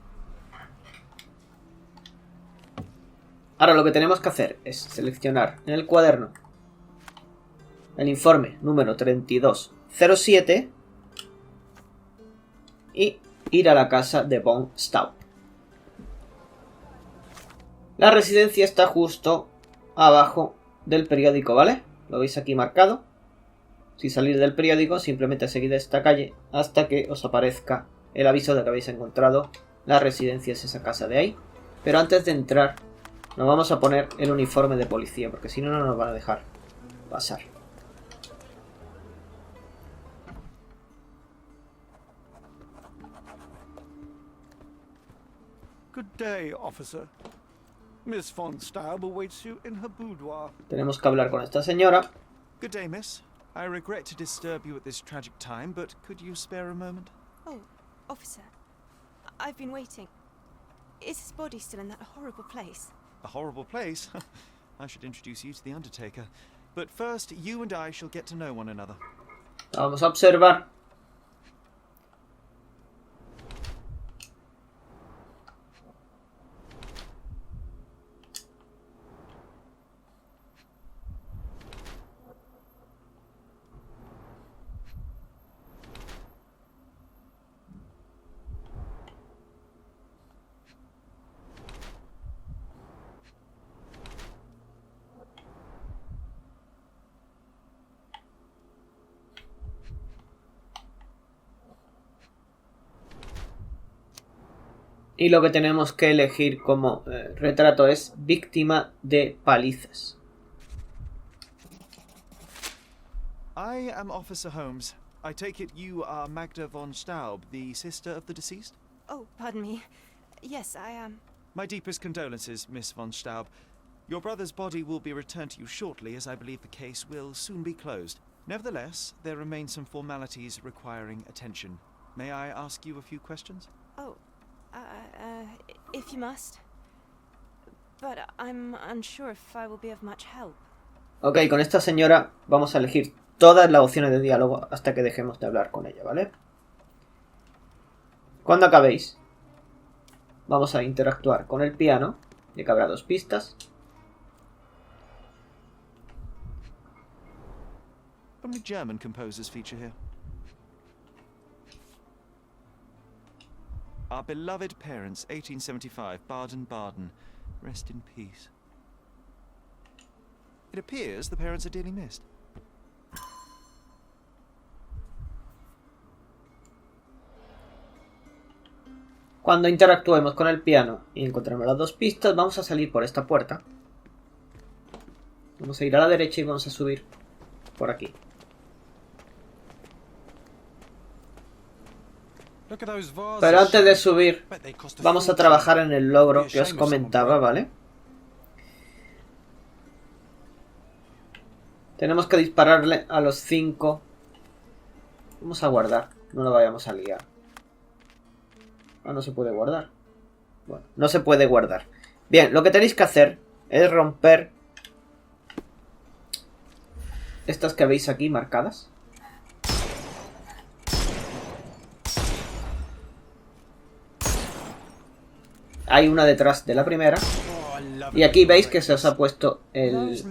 Ahora lo que tenemos que hacer es seleccionar en el cuaderno el informe número 3207 y ir a la casa de von Staub. La residencia está justo abajo del periódico, ¿vale? Lo veis aquí marcado. Si salís del periódico, simplemente seguid esta calle hasta que os aparezca el aviso de que habéis encontrado la residencia, es esa casa de ahí. Pero antes de entrar, nos vamos a poner el uniforme de policía, porque si no, no nos van a dejar pasar. Good day, officer. Miss von Staub awaits you in her boudoir. Tenemos que hablar con esta señora. Good day, miss. I regret to disturb you at this tragic time, but could you spare a moment? Oh, officer. I've been waiting. Is his body still in that horrible place? A horrible place? I should introduce you to the Undertaker. But first, you and I shall get to know one another. Vamos a observar. Y lo que tenemos que elegir como retrato es víctima de palizas. I am Officer Holmes. I take it you are Magda von Staub, the sister of the deceased? Oh, pardon me. Yes, I am. My deepest condolences, Miss von Staub. Your brother's body will be returned to you shortly, as I believe the case will soon be closed. Nevertheless, there remain some formalities requiring attention. May I ask you a few questions? Oh, if you must. But I'm unsure if I will be of much help. Ok, con esta señora vamos a elegir todas las opciones de diálogo hasta que dejemos de hablar con ella, ¿vale? Cuando acabéis, vamos a interactuar con el piano, de que habrá 2 pistas. Only German composers feature here. Our beloved parents, 1875, Baden-Baden. Rest in peace. It appears the parents are dearly missed. Cuando interactuemos con el piano y encontremos las 2 pistas, vamos a salir por esta puerta. Vamos a ir a la derecha y vamos a subir por aquí. Pero antes de subir, vamos a trabajar en el logro que os comentaba, ¿vale? Tenemos que dispararle a los 5. Vamos a guardar, no lo vayamos a liar. Ah, no se puede guardar. Bueno, no se puede guardar. Bien, lo que tenéis que hacer es romper estas que veis aquí marcadas. Hay una detrás de la primera. Y aquí veis que se os ha puesto el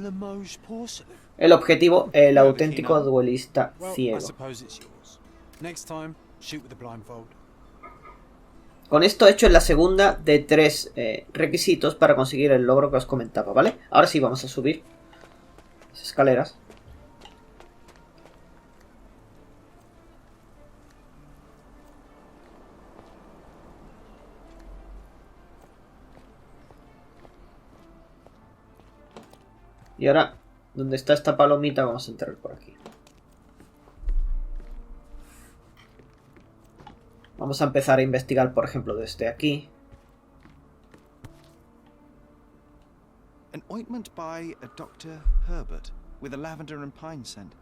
objetivo, el auténtico duelista ciego. Con esto hecho es la segunda de 3 requisitos para conseguir el logro que os comentaba, ¿vale? Ahora sí vamos a subir las escaleras. Y ahora, donde está esta palomita, vamos a entrar por aquí. Vamos a empezar a investigar, por ejemplo, desde aquí. An ointment by a Dr. Herbert with a lavender and pine scent.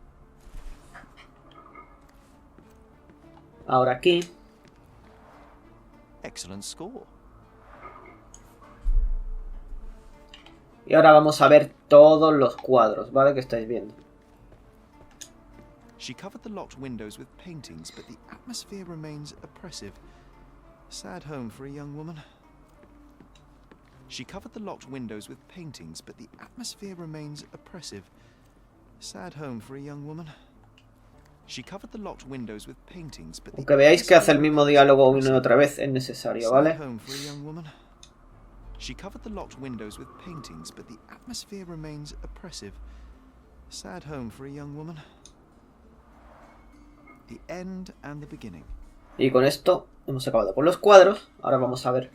Ahora aquí. Excellent score. Y ahora vamos a ver todos los cuadros, ¿vale? Que estáis viendo. She covered the locked windows with paintings, but the atmosphere remains oppressive. Sad home for a young woman. She covered the locked windows with paintings, but the atmosphere remains oppressive. Sad home for a young woman. She covered the locked windows with paintings, but aunque veáis que hace el mismo diálogo una y otra vez, es necesario, ¿vale? Sad home for a young woman. She covered the locked windows with paintings, but the atmosphere remains oppressive. Sad home for a young woman. The end and the beginning. Y con esto hemos acabado con los cuadros. Ahora vamos a ver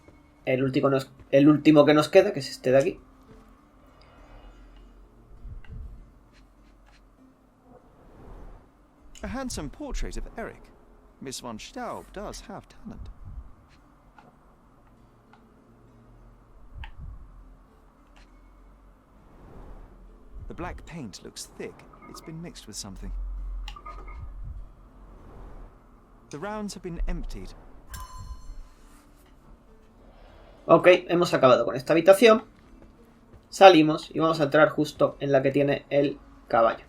el último que nos queda, que es este de aquí. A handsome portrait of Eric. Miss von Staub does have talent. The black paint looks thick. It's been mixed with something. The rounds have been emptied. Ok, hemos acabado con esta habitación. Salimos y vamos a entrar justo en la que tiene el caballo.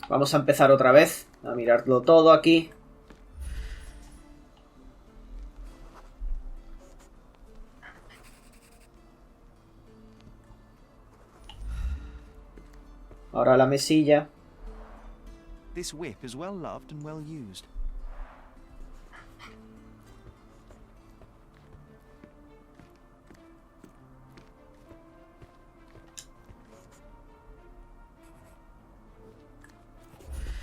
Vamos a empezar otra vez a mirarlo todo aquí. Ahora la mesilla. This whip is well loved and well used.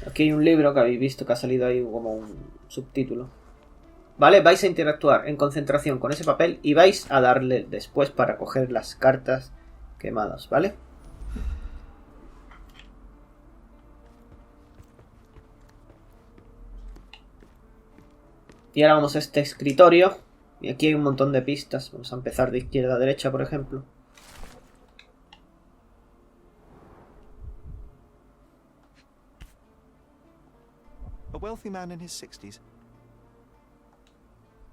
Aquí hay un libro que habéis visto que ha salido ahí como un subtítulo. Vale, vais a interactuar en concentración con ese papel y vais a darle después para coger las cartas quemadas, ¿vale? Y ahora vamos a este escritorio. Y aquí hay un montón de pistas. Vamos a empezar de izquierda a derecha, por ejemplo. A wealthy man in his 60s.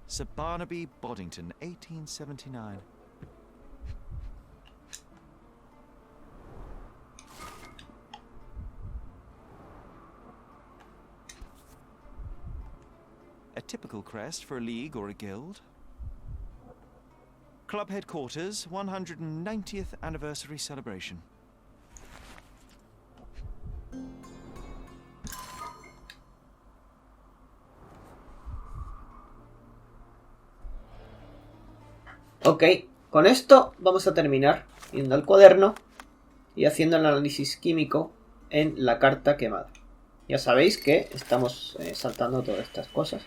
Sir Barnaby Boddington, 1879. A typical crest for a league or a guild. Club headquarters, 190th anniversary celebration. Ok, con esto vamos a terminar yendo al cuaderno y haciendo el análisis químico en la carta quemada. Ya sabéis que estamos saltando todas estas cosas.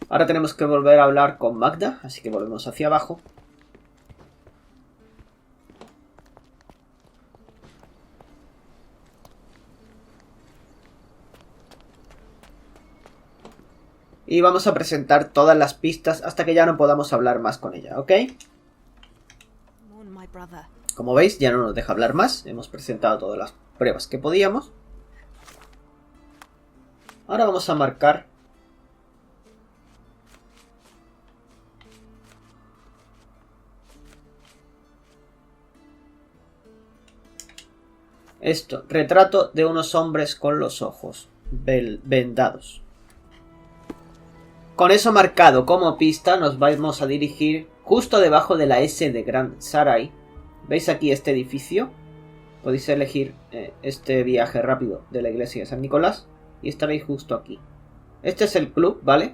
Ahora tenemos que volver a hablar con Magda, así que volvemos hacia abajo. Y vamos a presentar todas las pistas hasta que ya no podamos hablar más con ella, ¿ok? Como veis, ya no nos deja hablar más. Hemos presentado todas las pruebas que podíamos. Ahora vamos a marcar esto. Retrato de unos hombres con los ojos vendados. Con eso marcado como pista nos vamos a dirigir justo debajo de la S de Grand Sarai. ¿Veis aquí este edificio? Podéis elegir este viaje rápido de la iglesia de San Nicolás y estaréis justo aquí. Este es el club, ¿vale?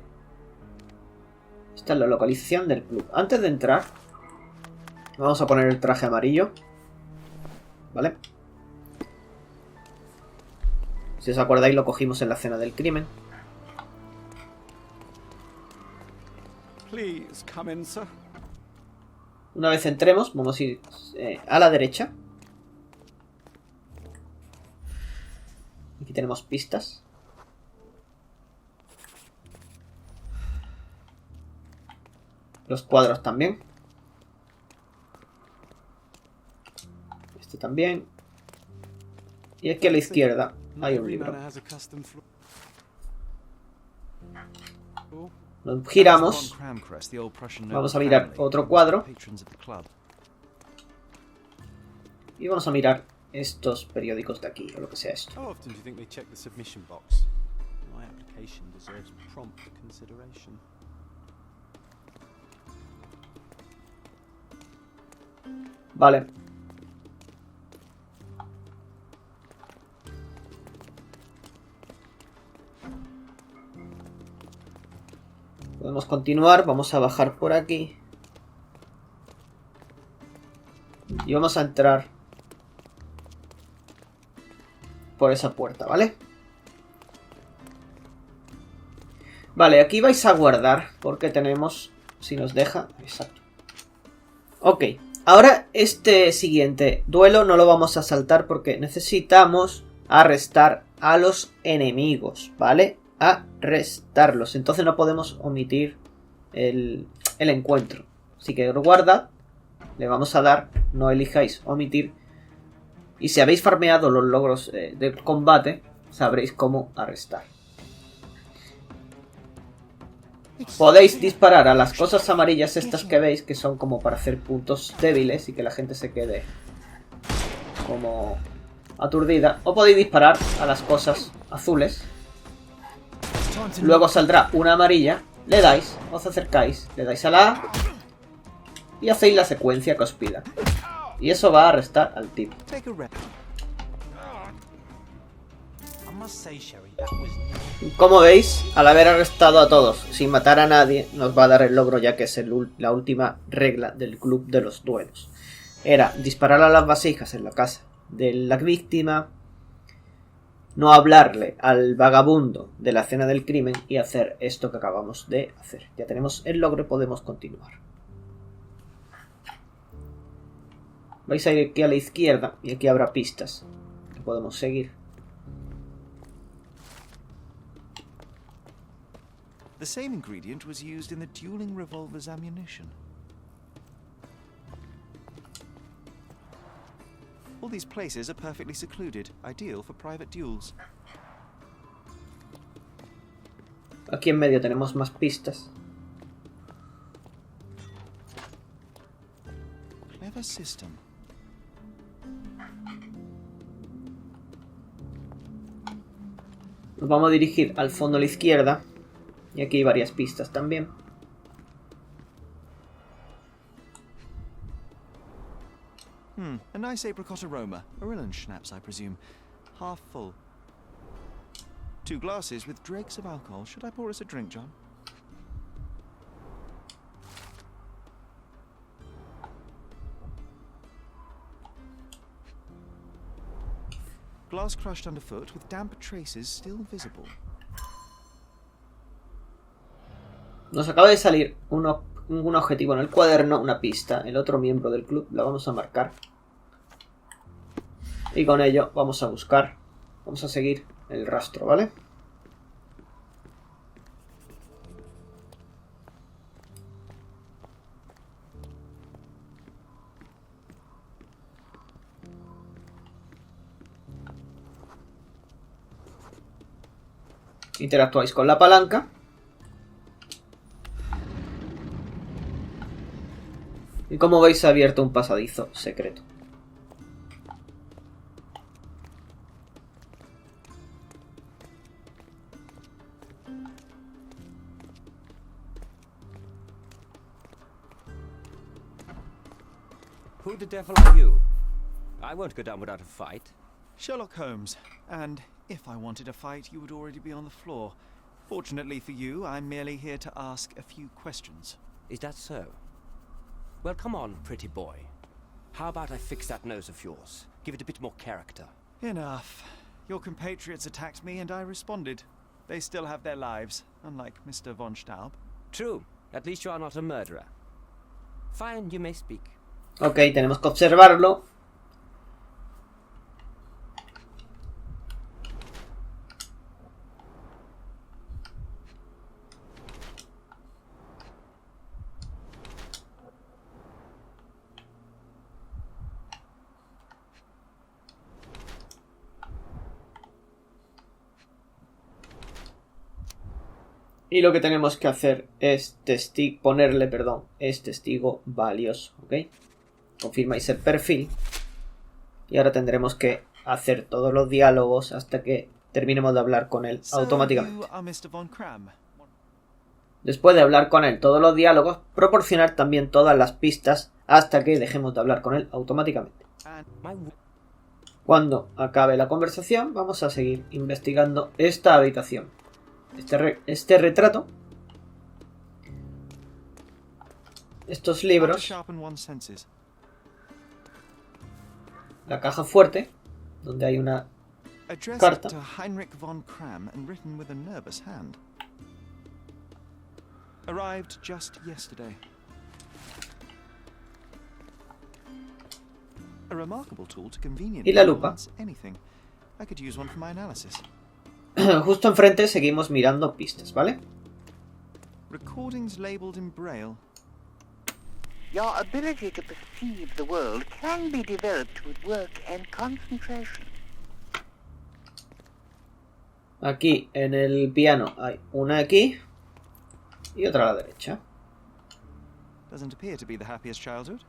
Esta es la localización del club. Antes de entrar, vamos a poner el traje amarillo, ¿vale? Si os acordáis, lo cogimos en la escena del crimen. Please come in, sir. Una vez entremos, vamos a ir a la derecha. Aquí tenemos pistas. Los cuadros también. Este también. Y aquí a la izquierda hay un libro. Nos giramos. Vamos a mirar otro cuadro. Y vamos a mirar estos periódicos de aquí, o lo que sea esto. Vale. Podemos continuar, vamos a bajar por aquí. Y vamos a entrar por esa puerta, ¿vale? Vale, aquí vais a guardar porque tenemos, si nos deja, exacto. Ok, ahora este siguiente duelo no lo vamos a saltar porque necesitamos arrestar a los enemigos, ¿vale? Arrestarlos. Entonces no podemos omitir el encuentro. Así que guardad. Le vamos a dar. No elijáis omitir. Y si habéis farmeado los logros del combate, sabréis cómo arrestar. Podéis disparar a las cosas amarillas estas que veis, que son como para hacer puntos débiles y que la gente se quede como aturdida. O podéis disparar a las cosas azules. Luego saldrá una amarilla, le dais, os acercáis, le dais a la A y hacéis la secuencia que os pida. Y eso va a arrestar al tipo. Como veis, al haber arrestado a todos sin matar a nadie, nos va a dar el logro, ya que es la última regla del club de los duelos. Era disparar a las vasijas en la casa de la víctima, no hablarle al vagabundo de la escena del crimen y hacer esto que acabamos de hacer. Ya tenemos el logro y podemos continuar. Vais a ir aquí a la izquierda y aquí habrá pistas. podemos seguir. The same ingredient was used in the dueling revolver's ammunition. All these places are perfectly secluded, ideal for private duels. Aquí en medio tenemos más pistas. Clever system. Nos vamos a dirigir al fondo a la izquierda. Y aquí hay varias pistas también. A nice apricot aroma. Orillan schnapps, I presume. Half full. 2 glasses with dregs of alcohol. Should I pour us a drink, John? Glass crushed underfoot with damp traces still visible. Nos acaba de salir un objetivo en el cuaderno, una pista. El otro miembro del club la vamos a marcar. Y con ello vamos a buscar, vamos a seguir el rastro, ¿vale? Interactuáis con la palanca. Y como veis se ha abierto un pasadizo secreto. Who the devil are you? I won't go down without a fight. Sherlock Holmes, and if I wanted a fight, you would already be on the floor. Fortunately for you, I'm merely here to ask a few questions. Is that so? Well, come on, pretty boy. How about I fix that nose of yours? Give it a bit more character. Enough. Your compatriots attacked me and I responded. They still have their lives, unlike Mr. von Staub. True. At least you are not a murderer. Fine, you may speak. Ok, tenemos que observarlo. Y lo que tenemos que hacer es ponerle testigo valioso, ¿ok? Confirmáis el perfil. Y ahora tendremos que hacer todos los diálogos hasta que terminemos de hablar con él automáticamente. Después de hablar con él todos los diálogos, proporcionar también todas las pistas hasta que dejemos de hablar con él automáticamente. Cuando acabe la conversación, vamos a seguir investigando esta habitación. Este retrato, estos libros, la caja fuerte, donde hay una carta, Heinrich von Kram and written with a nervous hand. Arrived just yesterday. A remarkable tool to conveniently y la lupa. Anything. I could use one for my analysis. Justo enfrente seguimos mirando pistas, ¿vale? Recordings labeled in braille. Your ability to perceive the world can be developed with work and concentration. Aquí en el piano hay una aquí y otra a la derecha. Doesn't appear to be the happiest childhood.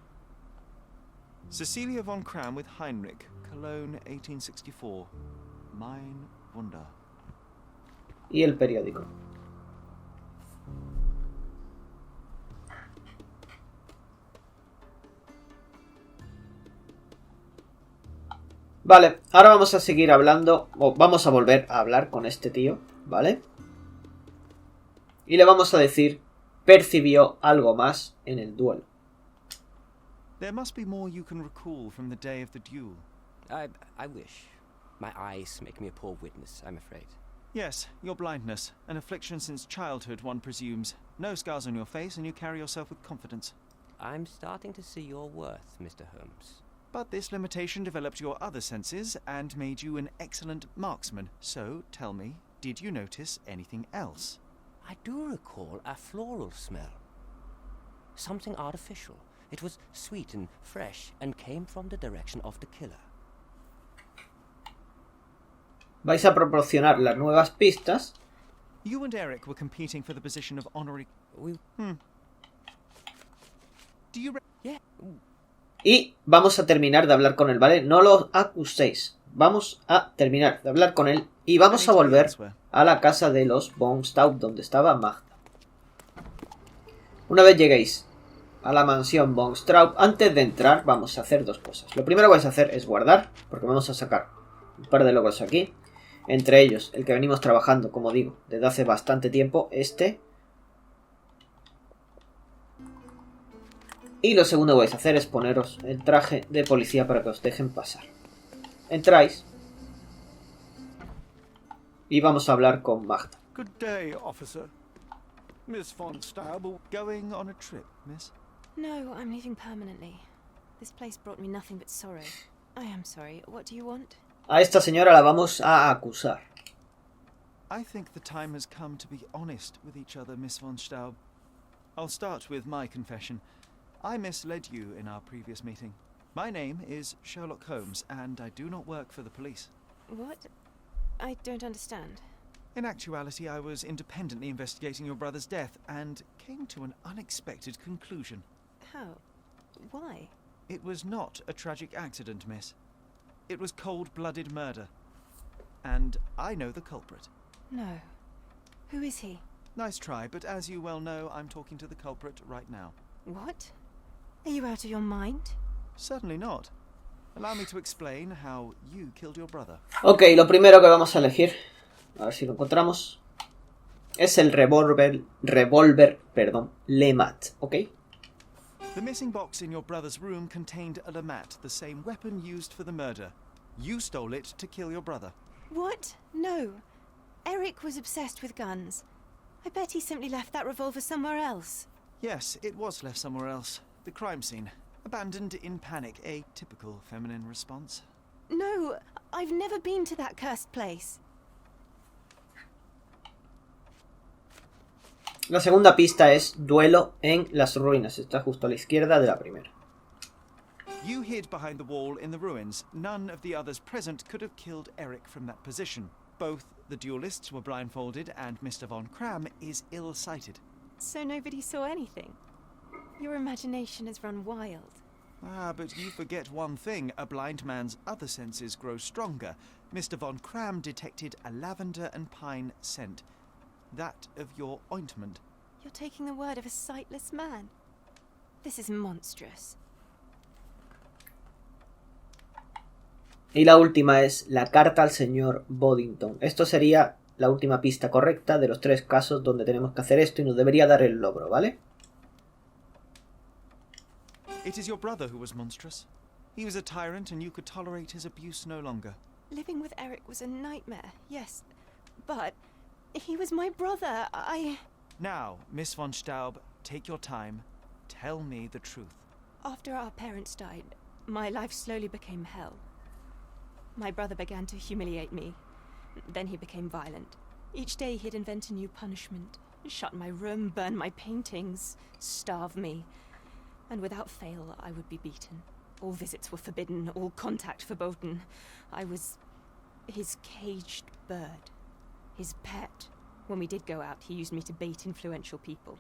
Cecilia von Kram with Heinrich, Cologne 1864. Mein Wunder. Y el periódico. Vale, ahora vamos a seguir hablando, o vamos a volver a hablar con este tío, ¿vale? Y le vamos a decir, percibió algo más en el duelo. There must be more you can recall from the day of the duel. I wish. My eyes make me a poor witness, I'm afraid. Yes, your blindness, an affliction since childhood, one presumes. No scars on your face and you carry yourself with confidence. I'm starting to see your worth, Mr. Holmes. But this limitation developed your other senses and made you an excellent marksman. So, tell me, did you notice anything else? I do recall a floral smell. Something artificial. It was sweet and fresh and came from the direction of the killer. Vais a proporcionar las nuevas pistas. You and Eric were competing for the position of honorary... Do you... Yeah. Y vamos a terminar de hablar con él, ¿vale? No lo acuséis. Vamos a terminar de hablar con él y vamos a volver a la casa de los von Staub, donde estaba Magda. Una vez lleguéis a la mansión von Staub, antes de entrar vamos a hacer dos cosas. Lo primero que vais a hacer es guardar, porque vamos a sacar un par de logros aquí. Entre ellos, el que venimos trabajando, como digo, desde hace bastante tiempo, este. Y lo segundo que vais a hacer es poneros el traje de policía para que os dejen pasar. Entráis. Y vamos a hablar con Magda. Good day, officer. Miss von Staub. Going on a trip, miss? No, I'm leaving permanently. This place brought me nothing but sorrow. I am sorry. What do you want? A esta señora la vamos a acusar. I think the time has come to be honest with each other, Miss von Staub. I'll start with my confession. I misled you in our previous meeting. My name is Sherlock Holmes, and I do not work for the police. What? I don't understand. In actuality, I was independently investigating your brother's death, and came to an unexpected conclusion. How? Why? It was not a tragic accident, miss. It was cold-blooded murder. And I know the culprit. No. Who is he? Nice try, but as you well know, I'm talking to the culprit right now. What? Are you out of your mind? Certainly not. Allow me to explain how you killed your brother. Ok, lo primero que vamos a elegir, a ver si lo encontramos, es el revólver, Lemat, ¿ok? The missing box in your brother's room contained a Lemat, the same weapon used for the murder. You stole it to kill your brother. What? No. Eric was obsessed with guns. I bet he simply left that revolver somewhere else. Yes, it was left somewhere else. The crime scene. Abandoned in panic, a typical feminine response. No, I've never been to that cursed place. La segunda pista es duelo en las ruinas. Está justo a la izquierda de la primera. You hid behind the wall in the ruins. None of the others present could have killed Eric from that position. Both the duelists were blindfolded and Mr. von Kram is ill-sighted. So nobody saw anything? Your imagination has run wild. Ah, but you forget one thing. A blind man's other senses grow stronger. Mr. von Kram detected a lavender and pine scent. That of your ointment. You're taking the word of a sightless man. This is monstrous. Y la última es la carta al señor Boddington. Esto sería la última pista correcta de los tres casos donde tenemos que hacer esto y nos debería dar el logro, ¿vale? It is your brother who was monstrous. He was a tyrant and you could tolerate his abuse no longer. Living with Eric was a nightmare, yes. But he was my brother. Now, Miss von Staub, take your time. Tell me the truth. After our parents died, my life slowly became hell. My brother began to humiliate me. Then he became violent. Each day he'd invent a new punishment. Shut my room, burn my paintings, starve me. And without fail, I would be beaten. All visits were forbidden, all contact verboten. I was his caged bird, his pet. When we did go out, he used me to bait influential people.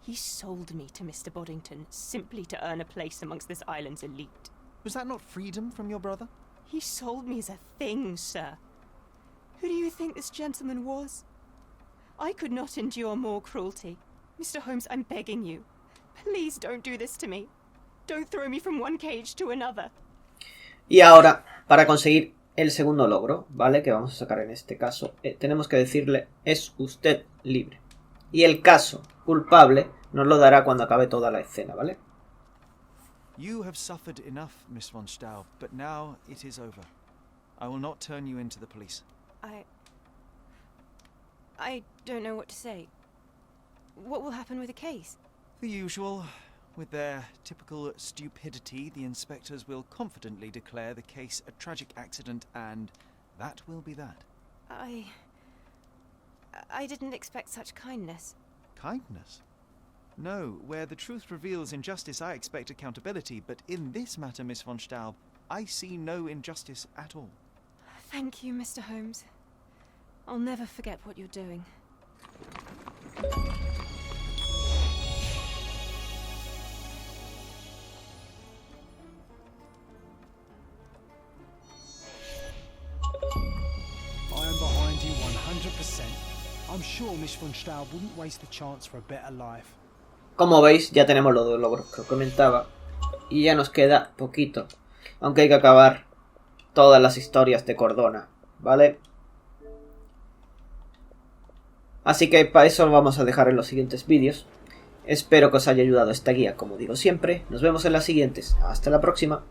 He sold me to Mr. Boddington simply to earn a place amongst this island's elite. Was that not freedom from your brother? He sold me as a thing, sir. Who do you think this gentleman was? I could not endure more cruelty. Mr. Holmes, I'm begging you. Please don't do this to me. Don't throw me from one cage to another. Y ahora, para conseguir el segundo logro, ¿vale? Que vamos a sacar en este caso, tenemos que decirle, es usted libre. Y el caso culpable nos lo dará cuando acabe toda la escena, ¿vale? You have suffered enough, Miss von Staub, but now it is over. I will not turn you into the police. I don't know what to say. What will happen with the case? The usual. With their typical stupidity, the inspectors will confidently declare the case a tragic accident, and that will be that. I didn't expect such kindness. Kindness? No, where the truth reveals injustice, I expect accountability, but in this matter, Miss von Staub, I see no injustice at all. Thank you, Mr. Holmes. I'll never forget what you're doing. I am behind you 100%. I'm sure Miss von Staub wouldn't waste the chance for a better life. Como veis, ya tenemos los dos logros que os comentaba. Y ya nos queda poquito. Aunque hay que acabar todas las historias de Cordona, ¿vale? Así que para eso lo vamos a dejar en los siguientes vídeos. Espero que os haya ayudado esta guía, como digo siempre. Nos vemos en las siguientes. Hasta la próxima.